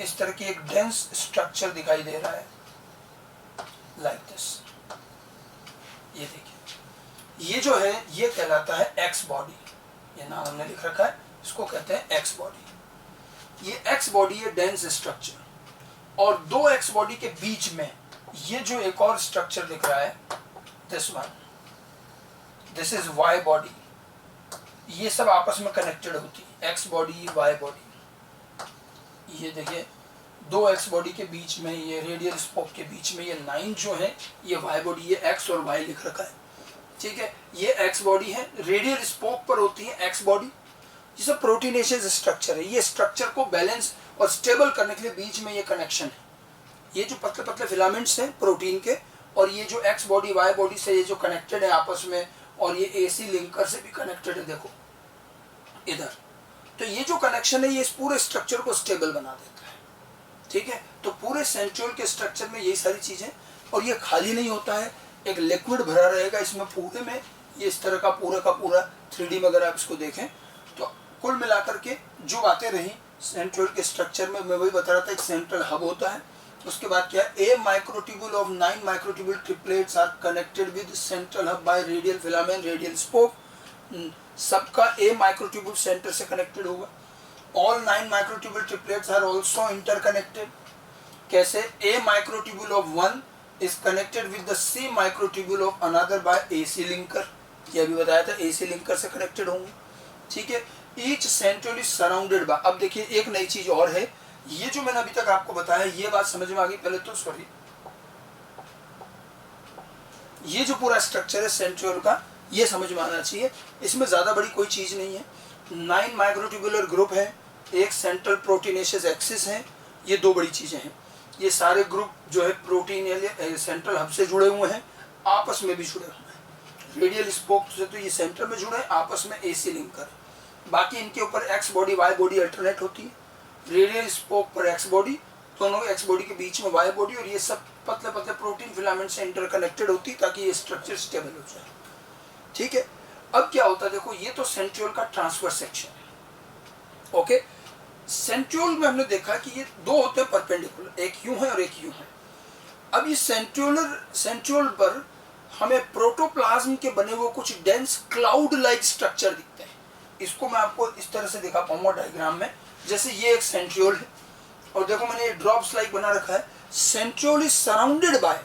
इस तरह की एक डेंस स्ट्रक्चर दिखाई दे रहा है, लाइक दिस। ये देखिए, ये जो है ये कहलाता है एक्स बॉडी। ये नाम हमने लिख रखा है, इसको कहते हैं एक्स बॉडी। ये एक्स बॉडी है डेंस स्ट्रक्चर। और दो एक्स बॉडी के बीच में ये जो एक और स्ट्रक्चर दिख रहा है, this one, this is Y body. ये सब आपस में कनेक्टेड होती है, एक्स बॉडी वाई बॉडी। ये देखिए दो एक्स बॉडी के बीच में, ये रेडियल स्पोक के बीच में ये 9 जो है ये वाई बॉडी, ये एक्स और वाई लिख रखा है, ठीक है। ये एक्स बॉडी है, रेडियल स्पोक पर होती है एक्स बॉडी। ये सब प्रोटीनेशियस स्ट्रक्चर है। ये स्ट्रक्चर को बैलेंस और स्टेबल करने के लिए बीच में ये कनेक्शन है। ये जो पतले पतले फिलामेंट्स हैं प्रोटीन के, और ये जो एक्स बॉडी वाई बॉडी से ये जो कनेक्टेड है आपस में, और ये AC लिंकर से भी कनेक्टेड है, देखो इधर। तो ये जो कनेक्शन है ये इस पूरे स्ट्रक्चर को स्टेबल बना देता है, ठीक है। तो पूरे सेंट्रियोल के स्ट्रक्चर में यही सारी चीजें, और ये खाली नहीं होता है, एक लिक्विड भरा रहेगा इसमें पूरे में। ये इस तरह का पूरा 3D में अगर आप इसको देखें तो कुल मिलाकर के जो बातें रही सेंट्रियोल के स्ट्रक्चर में, मैं वही बता रहा था, एक सेंट्रल हब होता है। उसके बाद क्या है, A microtubule of 9 microtubule triplets are connected with central hub by radial filament radial spoke. सबका ए माइक्रोट्यूबुल सेंटर से कनेक्टेड होगा। All 9 microtubule triplets are also interconnected. कैसे? A microtubule of 1 is connected with the C microtubule of another by AC linker. ये अभी बताया था, AC linker से connected होंगे, ठीक है। Each centriole is surrounded bye, अब देखिए एक नई चीज और है, ये जो मैंने अभी तक आपको बताया ये बात समझ में आ गई पहले तो? सॉरी, ये जो पूरा स्ट्रक्चर है सेंट्रियोल का ये समझ में आना चाहिए, इसमें ज्यादा बड़ी कोई चीज नहीं है। 9 माइक्रोट्यूबुलर ग्रुप है, एक सेंट्रल प्रोटीनेशियस एक्सिस है, ये दो बड़ी चीजें हैं। ये सारे ग्रुप जो है प्रोटीन सेंट्रल हब से जुड़े हुए हैं, आपस में भी जुड़े हुए हैं। रेडियल स्पोक से तो ये सेंटर में जुड़े हैं, आपस में AC लिंकर है। बाकी इनके ऊपर X body Y body alternate होती है। रेडियल स्पोक पर एक्स बॉडी, दोनों एक्स बॉडी के बीच में वाई बॉडी, और ये सब पतले पतले प्रोटीन फिलामेंट से इंटरकनेक्टेड होती है ताकि ये स्ट्रक्चर स्टेबल हो जाए, ठीक है। अब क्या होता है, देखो ये तो सेंट्रियोल का ट्रांसवर्स सेक्शन है, ओके। सेंट्रियोल में हमने देखा कि ये दो होते हैं परपेंडिकुलर, एक यूं है और एक यूं है। अब ये सेंट्रियोल पर हमें प्रोटोप्लाज्म के बने हुए कुछ डेंस क्लाउड लाइक स्ट्रक्चर दिखते हैं। इसको मैं आपको इस तरह से दिखा पाऊंगा डायग्राम में, जैसे ये एक सेंट्रियोल है और देखो मैंने ये ड्रॉप्स लाइक बना रखा है। Centriole is surrounded by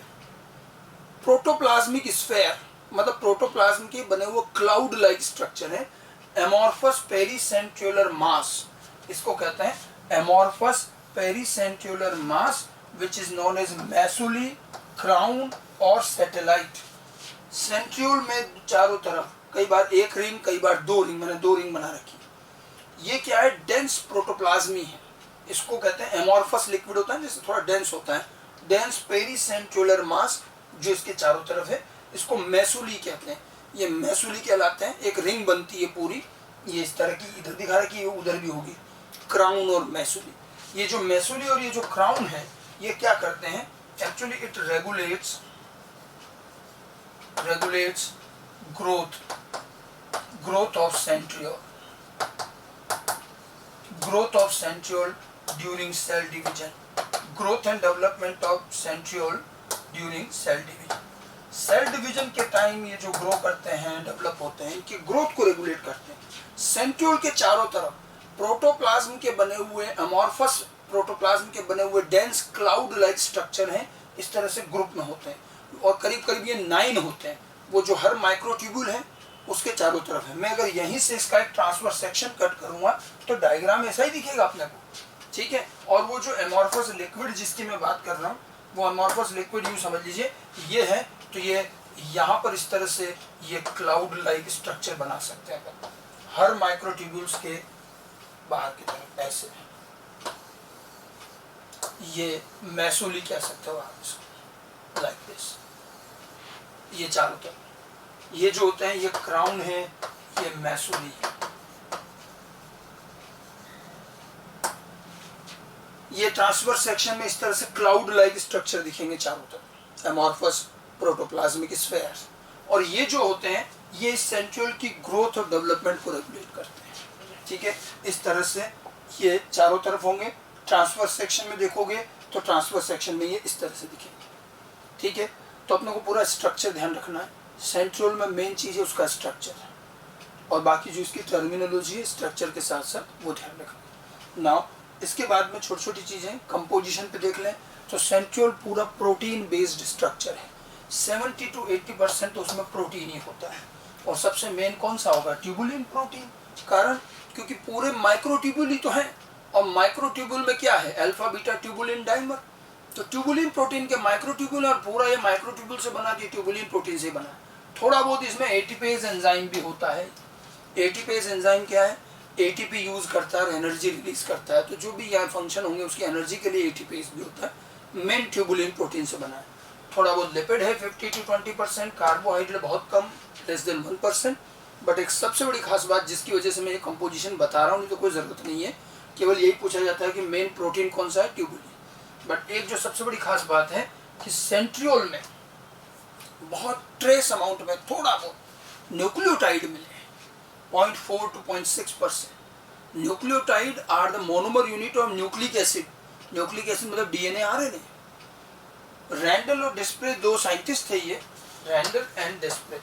protoplasmic sphere, मतलब प्रोटोप्लाज्म के बने हुए क्लाउड लाइक स्ट्रक्चर है। एमॉर्फस पेरीसेंट्रियोलर मास, इसको कहते हैं amorphous pericentriolar mass, which is known as massule, crown और सैटेलाइट। सेंट्रियोल में चारों तरफ कई बार एक रिंग कई बार 2 रिंग, मैंने 2 रिंग बना रखी। ये क्या है, डेंस प्रोटोप्लाज्मी है, इसको कहते हैं एमॉर्फस लिक्विड होता है जैसे थोड़ा डेंस होता है, डेंस पेरीसेंट्रियोलर मास जो इसके चारों तरफ है, इसको मैसुली कहते हैं। ये मैसुली कहलाते हैं, एक रिंग बनती है पूरी, ये इस तरह की, इधर दिखा रखी है उधर भी होगी, क्राउन और मैसुली। ये जो मैसुली और ये जो क्राउन है ये क्या करते हैं, actually it regulates growth of centriole during cell division, growth and development of centriole during cell division। Cell division के टाइम ये जो ग्रो करते हैं, डेवलप होते हैं, इनकी ग्रोथ को रेगुलेट करते हैं। सेंट्रियोल के चारों तरफ प्रोटोप्लाज्म के बने हुए अमॉर्फस प्रोटोप्लाज्म के बने हुए डेंस क्लाउड लाइक स्ट्रक्चर हैं, इस तरह से ग्रुप में होते हैं और करीब करीब ये 9 होते हैं। वो जो हर माइक्रोट्यूब्यूल है उसके चारों तरफ है। मैं अगर यहीं से इसका एक ट्रांसवर्स सेक्शन कट करूंगा तो डायग्राम ऐसा ही दिखेगा अपने को, ठीक है। और वो जो एमॉर्फस लिक्विड जिसकी मैं बात कर रहा हूँ, वो एमॉर्फस लिक्विड यूँ समझ लीजिए ये है, तो ये यहाँ पर इस तरह से ये क्लाउड लाइक स्ट्रक्चर बना सकते हैं अपन हर माइक्रोट्यूब्यूल्स के बाहर की तरफ ऐसे। ये मैसोली कह सकते हो आप इसको, लाइक दिस। ये चारों तरफ ये जो होते हैं ये क्राउन है, ये मैसोली है। ये ट्रांसवर्स सेक्शन में इस तरह से क्लाउड लाइक स्ट्रक्चर दिखेंगे चारों तरफ, एमॉर्फस प्रोटोप्लाज्मिक स्फीयर। और ये जो होते हैं ये सेंट्रियोल की ग्रोथ और डेवलपमेंट को रेगुलेट करते हैं, ठीक है। इस तरह से ये चारों तरफ होंगे। ट्रांसवर्स सेक्शन में देखोगे तो ट्रांसवर्स सेक्शन में ये इस तरह से दिखेंगे, ठीक है। तो अपने को पूरा स्ट्रक्चर ध्यान रखना है। सेंट्रियोल में मेन चीज़ है उसका स्ट्रक्चर, और बाकी जो इसकी टर्मिनोलॉजी है स्ट्रक्चर के साथ साथ वो ध्यान रखना। नाउ इसके बाद में छोटी छोटी चीज़ें कंपोजिशन पे देख लें तो सेंट्रियोल पूरा प्रोटीन बेस्ड स्ट्रक्चर है। 70 to 80% तो उसमें प्रोटीन ही होता है। और सबसे मेन कौन सा होगा? Tubulin protein. कारण क्योंकि पूरे माइक्रोट्यूबुल ही तो हैं, और माइक्रोट्यूबुल में क्या है? Alpha beta tubulin dimer. तो ट्यूबुलिन प्रोटीन के माइक्रोट्यूबुल, और पूरा ये माइक्रोट्यूबुल से बना कि ट्यूबुलिन प्रोटीन से बना। थोड़ा बहुत इसमें एटीपेज एंजाइम भी होता है। एटीपेज एंजाइम क्या है? एटीपी यूज करता है और एनर्जी रिलीज करता है। तो जो भी यहाँ फंक्शन होंगे उसकी एनर्जी के लिए एटीपेज भी होता है। मेन ट्यूबुलिन प्रोटीन से बना है। थोड़ा बहुत लिपिड है 50 to 20%, कार्बोहाइड्रेट बहुत कम लेस देन 1%। बट एक सबसे बड़ी खास बात जिसकी वजह से मैं ये कंपोजिशन बता रहा हूँ, नहीं तो कोई ज़रूरत नहीं है, केवल यही पूछा जाता है कि मेन प्रोटीन कौन सा है? ट्यूबुलिन। बट एक जो सबसे बड़ी खास बात है कि सेंट्रियोल में बहुत ट्रेस अमाउंट में थोड़ा बहुत न्यूक्लियोटाइड मिले, 0.4 to 0.6%। Nucleotide are the monomer unit of nucleic acid. Nucleic acid मतलब डीएनए, आरएनए। रैंडल और डिस्प्रे दो साइंटिस्ट थे, ये रैंडल एंड डिस्प्रे।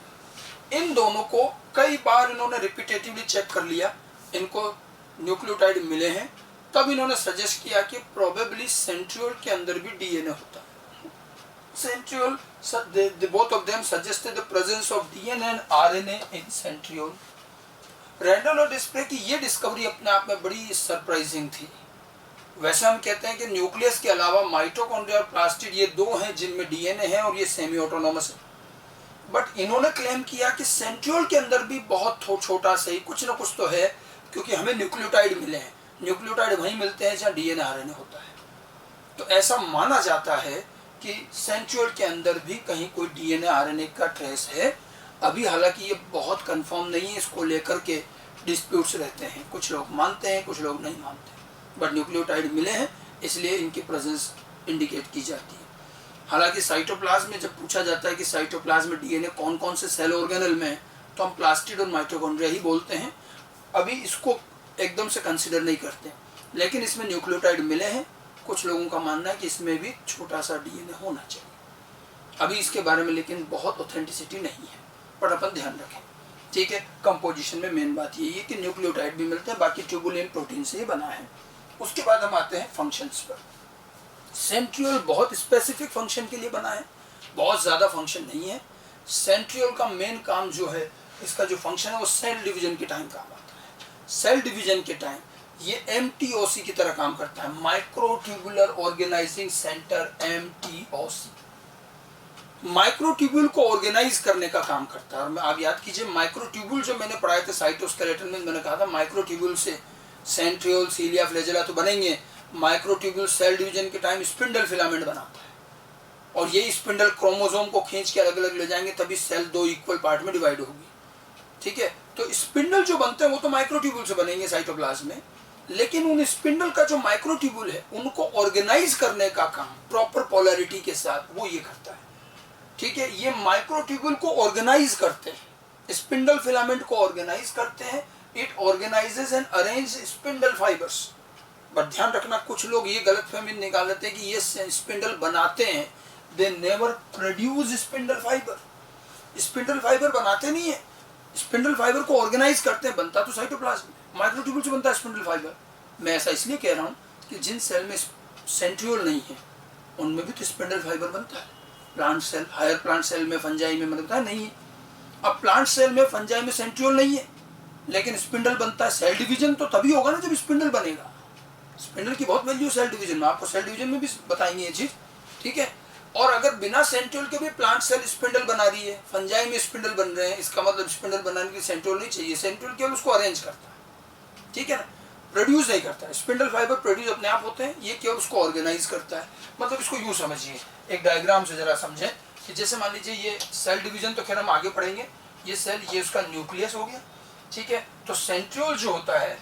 इन दोनों को कई बार इन्होंने रिपीटेटिवली चेक कर लिया, इनको न्यूक्लियोटाइड मिले हैं। तब इन्होंने सजेस्ट किया कि प्रोबेबली सेंट्रियोल के अंदर भी डीएनए होता है। Centriole, both of them suggested the presence of DNA and RNA in centriole. Randall और डिस्प्रे की ये डिस्कवरी अपने आप में बड़ी सरप्राइजिंग थी। वैसे हम कहते हैं कि न्यूक्लियस के अलावा माइटोकॉन्ड्रिया और प्लास्टिड ये दो हैं जिनमें डीएनए है और ये सेमी ऑटोनोमस है। बट इन्होंने क्लेम किया कि सेंट्रियोल के अंदर भी बहुत छोटा सा ही कुछ ना कुछ तो है, क्योंकि हमें न्यूक्लियोटाइड मिले हैं। न्यूक्लियोटाइड वहीं मिलते हैं जहाँ डीएनए आरएनए होता है। तो ऐसा माना जाता है कि सेंट्रियोल के अंदर भी कहीं कोई डीएनए आरएनए का ट्रेस है। अभी हालांकि ये बहुत कंफर्म नहीं है, इसको लेकर के डिस्प्यूट्स रहते हैं। कुछ लोग मानते हैं, कुछ लोग नहीं मानते। बट न्यूक्लियोटाइड मिले हैं, इसलिए इनकी प्रेजेंस इंडिकेट की जाती है। हालांकि साइटोप्लाज्म में जब पूछा जाता है कि साइटोप्लाज्म में डीएनए कौन कौन से सेल ऑर्गेनल में है, तो हम प्लास्टिड और माइटोकॉन्ड्रिया ही बोलते हैं। अभी इसको एकदम से कंसिडर नहीं करते, लेकिन इसमें न्यूक्लियोटाइड मिले हैं। कुछ लोगों का मानना है कि इसमें भी छोटा सा डीएनए होना चाहिए। अभी इसके बारे में लेकिन बहुत ऑथेंटिसिटी नहीं है, पर अपन ध्यान रखें, ठीक है। कंपोजिशन में मेन बात यही है कि न्यूक्लियोटाइड भी मिलते हैं, बाकी ट्यूबुलिन प्रोटीन से ही बना है। उसके बाद हम आते हैं फंक्शंस पर। सेंट्रियोल बहुत स्पेसिफिक फंक्शन के लिए बना है, बहुत ज़्यादा फंक्शन नहीं है। सेंट्रियोल का मेन काम जो है, इसका जो फंक्शन है वो सेल डिवीजन के टाइम काम आता है। सेल डिवीजन के टाइम ये MTOC की तरह काम करता है, microtubular organising centre, MTOC। Microtubule को ऑर्गेनाइज करने का काम करता है। और आप याद कीजिए, माइक्रोट्यूब्यूल जो मैंने पढ़ाए थे साइटोस्केलेटन में, मैंने कहा था माइक्रोट्यूब्यूल से सेंट्रियोल, सीलिया, फ्लैजेला तो बनेंगे। माइक्रोट्यूब्यूल सेल डिवीजन के टाइम स्पिंडल फिलामेंट बनाता है, और ये स्पिंडल क्रोमोसोम को खींच के अलग अलग ले जाएंगे, तभी सेल दो इक्वल पार्ट में डिवाइड होगी, ठीक है। तो स्पिंडल जो बनते हैं वो तो माइक्रोट्यूब्यूल से बनेंगे साइटोप्लाज्म में, लेकिन उन स्पिंडल का जो माइक्रोट्यूब्यूल है उनको ऑर्गेनाइज करने का काम प्रॉपर पोलैरिटी के साथ वो ये करता है, ठीक है। ये माइक्रोट्यूब्यूल को ऑर्गेनाइज करते हैं, स्पिंडल फिलामेंट को ऑर्गेनाइज करते हैं। It organises and arrange spindle fibres. But ध्यान रखना, कुछ लोग ये गलतफहमी निकाल लेते हैं कि ये स्पिंडल बनाते हैं, they never produce spindle fibre. Spindle fibre बनाते नहीं है, स्पिंडल फाइबर को ऑर्गेनाइज करते हैं। बनता तो साइटोप्लाज्म में, माइक्रोट्यूब्यूल से बनता है स्पिंडल फाइबर। मैं ऐसा इसलिए कह रहा हूँ कि जिन सेल में सेंट्रियोल नहीं है उनमें भी तो स्पिंडल फाइबर बनता है। Plant cell, higher plant cell में, फंजाई में बनता है, नहीं है। अब प्लांट सेल में, फंजाई में सेंट्रियोल नहीं है, लेकिन स्पिंडल बनता है। सेल डिवीजन तो तभी होगा ना जब स्पिंडल बनेगा। स्पिंडल की बहुत वैल्यू सेल डिवीजन में, आपको सेल डिवीजन में भी बताएंगे ये चीज, ठीक है। और अगर बिना सेंट्रियोल के भी प्लांट सेल स्पिंडल बना रही है, फंजाई में स्पिंडल बन रहे हैं, इसका मतलब स्पिंडल बनाने के लिए सेंट्रियोल नहीं चाहिए, सेंट्रियोल केवल उसको अरेंज करता है, ठीक है ना, प्रोड्यूस नहीं करता है। स्पिंडल फाइबर प्रोड्यूस अपने आप होते हैं, ये केवल उसको ऑर्गेनाइज करता है। मतलब इसको यूं समझिए, एक डायग्राम से जरा समझें कि जैसे मान लीजिए ये सेल डिवीजन तो खैर हम आगे पढ़ेंगे, ये सेल, ये उसका न्यूक्लियस हो गया, ठीक है। तो सेंट्रियोल जो होता है,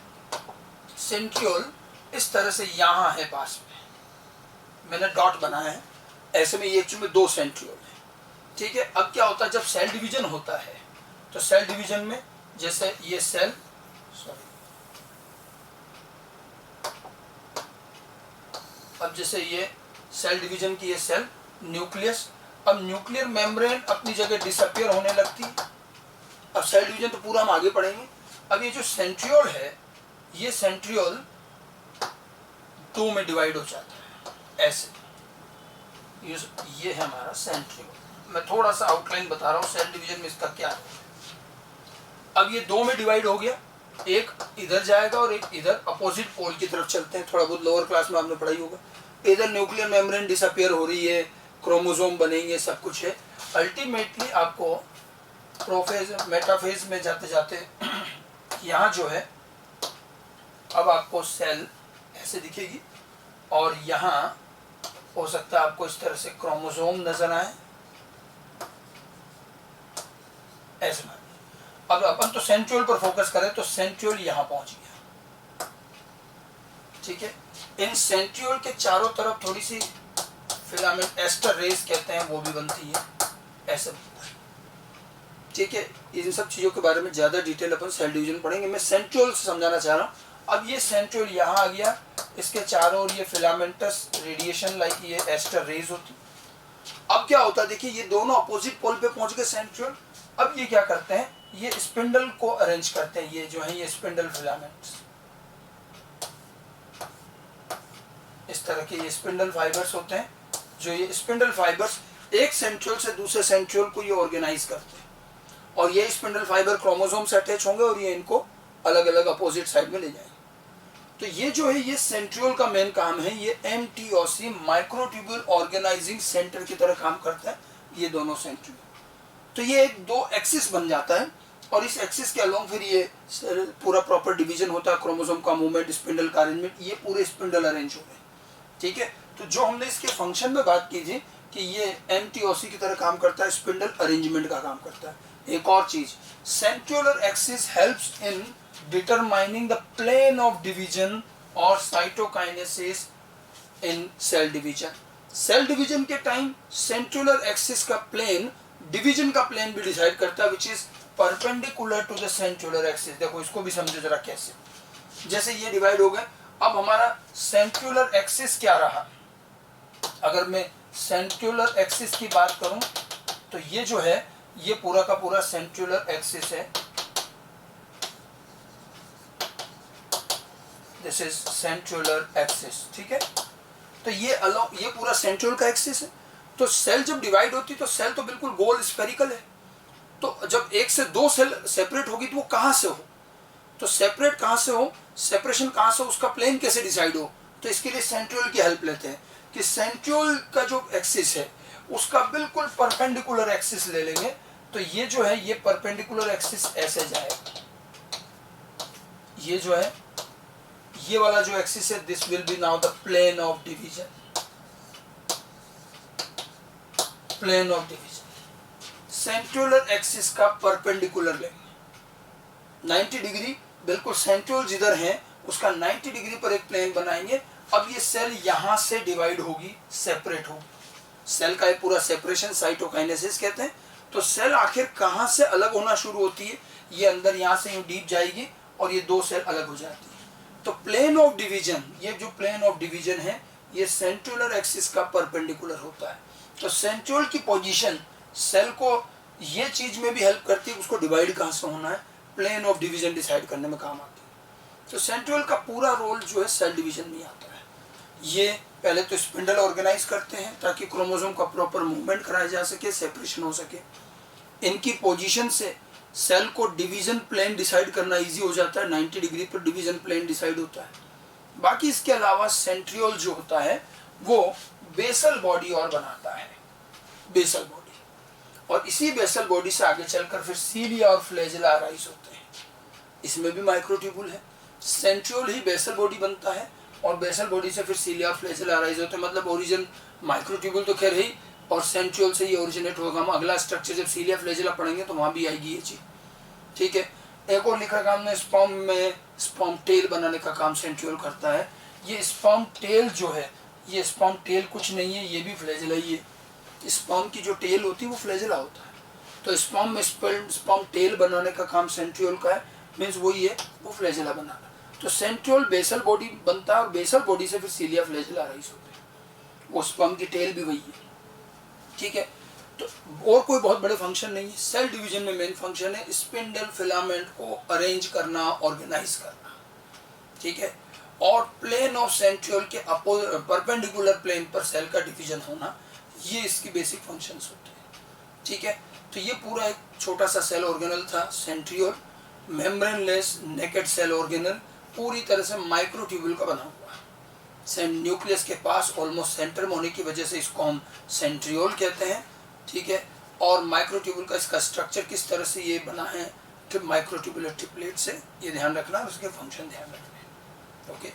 सेंट्रियोल इस तरह से यहाँ है पास में, मैंने डॉट बनाया है, ऐसे में ये एक्चुअली में 2 सेंट्रियोल है, ठीक है। अब क्या होता है जब सेल डिवीजन होता है, तो सेल डिवीजन में जैसे ये सेल, सॉरी, अब जैसे ये सेल डिवीजन की ये सेल न्यूक्लियस, अब न्यूक्लियर मेम्ब्रेन अपनी जगह डिसअपियर होने लगती है। अब सेल डिवीजन तो पूरा हम आगे पढ़ेंगे। अब ये जो सेंट्रियोल है, ये सेंट्रियोल 2 में डिवाइड हो जाता है ऐसे, ये है हमारा सेंट्रियोल। मैं थोड़ा सा आउटलाइन बता रहा हूँ सेल डिवीजन में इसका क्या है। अब ये 2 में डिवाइड हो गया, एक इधर जाएगा और एक इधर, अपोजिट पोल की तरफ चलते हैं, थोड़ा बहुत लोअर क्लास में आपने पढ़ाई होगा। इधर न्यूक्लियर मेम्ब्रेन डिसअपियर हो रही है, क्रोमोसोम बनेंगे, सब कुछ है। अल्टीमेटली आपको प्रोफेज मेटाफेज में जाते जाते यहाँ जो है, अब आपको सेल ऐसे दिखेगी और यहाँ हो सकता है आपको इस तरह से क्रोमोसोम नजर आए ऐसे। अब अपन तो सेंट्रियोल पर फोकस करें, तो सेंट्रियोल यहाँ पहुंच गया, ठीक है। इन सेंट्रियोल के चारों तरफ थोड़ी सी फिलामेंट, एस्टर रेस कहते हैं, वो भी बनती है, ऐसे बनता है, ठीक है। इन सब चीजों के बारे में ज्यादा डिटेल अपन सेल डिवीजन पढ़ेंगे, मैं सेंट्रियोल से समझाना चाह रहा हूँ। अब ये सेंट्रियोल यहाँ आ गया, इसके चारों ओर ये फिलामेंटस रेडिएशन लाइक ये एस्टर रेज होती। अब क्या होता है देखिए, ये दोनों अपोजिट पोल पे पहुंच गए सेंट्रियोल। अब ये क्या करते हैं, ये स्पिंडल को अरेंज करते हैं, ये जो है ये स्पिंडल फिलामेंट्स, इस तरह के ये स्पिंडल फाइबर्स होते हैं, जो ये स्पिंडल फाइबर्स एक सेंट्रियोल से दूसरे सेंट्रियोल को ये ऑर्गेनाइज करते हैं, और ये स्पिंडल फाइबर क्रोमोसोम से अटैच होंगे और ये इनको अलग अलग अपोजिट साइड में ले जाएंगे। तो ये जो है ये सेंट्रियोल का मेन काम है, ये MTOC माइक्रोट्यूब्यूल ऑर्गेनाइजिंग सेंटर की तरह काम करता है, ये दोनों सेंट्रियोल। तो ये एक 2 एक्सिस बन जाता है, और इस एक्सिस के अलोंग फिर ये पूरा प्रॉपर डिवीजन होता है, क्रोमोसोम का मूवमेंट, स्पिंडल का अरेंजमेंट, ये पूरे स्पिंडल अरेंज हो गए, ठीक है। तो जो हमने इसके फंक्शन में बात की थी कि ये MTOC की तरह काम करता है, स्पिंडल अरेंजमेंट का काम करता है। एक और चीज, centriolar axis helps in determining the plane of division और cytokinesis in cell division. Cell division के टाइम सेंट्रियोलर एक्सिस का प्लेन डिवीजन का प्लेन भी डिसाइड करता है, which is perpendicular to the centriolar axis. देखो इसको भी समझो जरा कैसे, जैसे ये डिवाइड हो गए, अब हमारा सेंट्रियोलर एक्सिस क्या रहा। अगर मैं सेंट्रियोलर एक्सिस की बात करूं तो ये जो है ये पूरा का पूरा सेंट्रियोलर एक्सिस है, दिस इज सेंट्रियोलर एक्सिस, ठीक है। तो ये पूरा सेंट्रियोल का एक्सिस है। तो सेल जब डिवाइड होती है तो सेल तो बिल्कुल गोल स्फेरिकल है, तो जब 1 से 2 सेल सेपरेट होगी तो वो कहां से हो, तो सेपरेट कहां से हो, सेपरेशन कहां से हो, उसका प्लेन कैसे डिसाइड हो। तो इसके लिए सेंट्रियोल की हेल्प लेते हैं कि सेंट्रियोल का जो एक्सिस है उसका बिल्कुल परपेंडिकुलर एक्सिस ले लेंगे, तो ये जो है ये परपेंडिकुलर एक्सिस ऐसे जाएगा, ये जो है ये वाला जो एक्सिस है, this will be now the plane of division, plane of division. Centriolar axis का परपेंडिकुलर लेंगे 90 डिग्री, बिल्कुल सेंट्रियोल जिधर है उसका 90 डिग्री पर एक प्लेन बनाएंगे। अब ये सेल यहां से डिवाइड होगी, सेपरेट होगी, सेल का एक पूरा सेपरेशन साइटोकाइनेसिस कहते हैं। तो सेल आखिर कहां से अलग होना शुरू होती है, ये अंदर यहां से यूं डीप जाएगी और ये 2 सेल अलग हो जाती है। तो प्लेन ऑफ डिवीजन, ये जो प्लेन ऑफ डिवीजन है ये सेंट्रियोलर एक्सिस का परपेंडिकुलर होता है। तो सेंट्रियोल की पोजीशन सेल को ये चीज में भी हेल्प करती है, उसको डिवाइड कहां से होना है, प्लेन ऑफ डिवीजन डिसाइड करने में काम आती है। तो सेंट्रियोल का पूरा रोल जो है सेल डिवीजन में आता है। ये पहले तो स्पिंडल ऑर्गेनाइज करते हैं ताकि क्रोमोसोम का प्रॉपर मूवमेंट कराया जा सके, सेपरेशन हो सके। इनकी पोजीशन से सेल को डिवीजन प्लेन डिसाइड करना इजी हो जाता है, 90 डिग्री पर डिवीजन प्लेन डिसाइड होता है। बाकी इसके अलावा सेंट्रियोल जो होता है वो बेसल बॉडी और बनाता है, बेसल बॉडी, और इसी बेसल बॉडी से आगे चलकर फिर सीलिया और फ्लैजेला अराइज होते हैं। इसमें भी माइक्रोट्यूबुल है। सेंट्रियोल ही बेसल बॉडी बनता है और बेसल बॉडी से फिर सीलिया और फ्लैजेला अराइज होते हैं। मतलब ओरिजिन माइक्रोट्यूबुल तो खैर ही, और सेंट्रियोल से ही ओरिजिनेट होगा। हम अगला स्ट्रक्चर जब सीलिया फ्लैजेला पढ़ेंगे तो वहाँ भी आएगी ये चीज, ठीक है। एक और लिख रखा हमने, स्पर्म में स्पर्म टेल बनाने का काम सेंट्रियोल करता है। ये स्पर्म टेल जो है, ये स्पर्म टेल कुछ नहीं है, ये भी फ्लैजेला ही है। स्पर्म की जो टेल होती है वो फ्लैजेला होता है, तो स्पर्म में स्पर्म टेल बनाने का काम सेंट्रियोल का है, मीन्स वही है वो फ्लैजेला बनाना। तो सेंट्रियोल बेसल बॉडी बनता है और बेसल बॉडी से फिर सीलिया फ्लैजेला अराइज होते हैं, वो स्पर्म की टेल भी वही है, ठीक है। तो और कोई बहुत बड़े फंक्शन नहीं है। सेल डिवीजन में मेन फंक्शन है स्पिंडल फिलामेंट को अरेंज करना, ऑर्गेनाइज करना, ठीक है। और प्लेन ऑफ सेंट्रियोल के परपेंडिकुलर प्लेन पर सेल का डिवीजन होना, ये इसकी बेसिक फंक्शंस होते हैं, ठीक है। तो ये पूरा एक छोटा सा सेल ऑर्गेनल था centriole, membraneless naked cell organelle, पूरी तरह से माइक्रोट्यूबुल का बना हुआ है। न्यूक्लियस के पास ऑलमोस्ट सेंटर में होने की वजह से इसको हम सेंट्रियोल कहते हैं, ठीक है। और माइक्रोट्यूबुल का इसका स्ट्रक्चर किस तरह से ये बना है, माइक्रोट्यूबुलर ट्रिपलेट से, ये ध्यान रखना और उसके फंक्शन ध्यान रखना, ओके।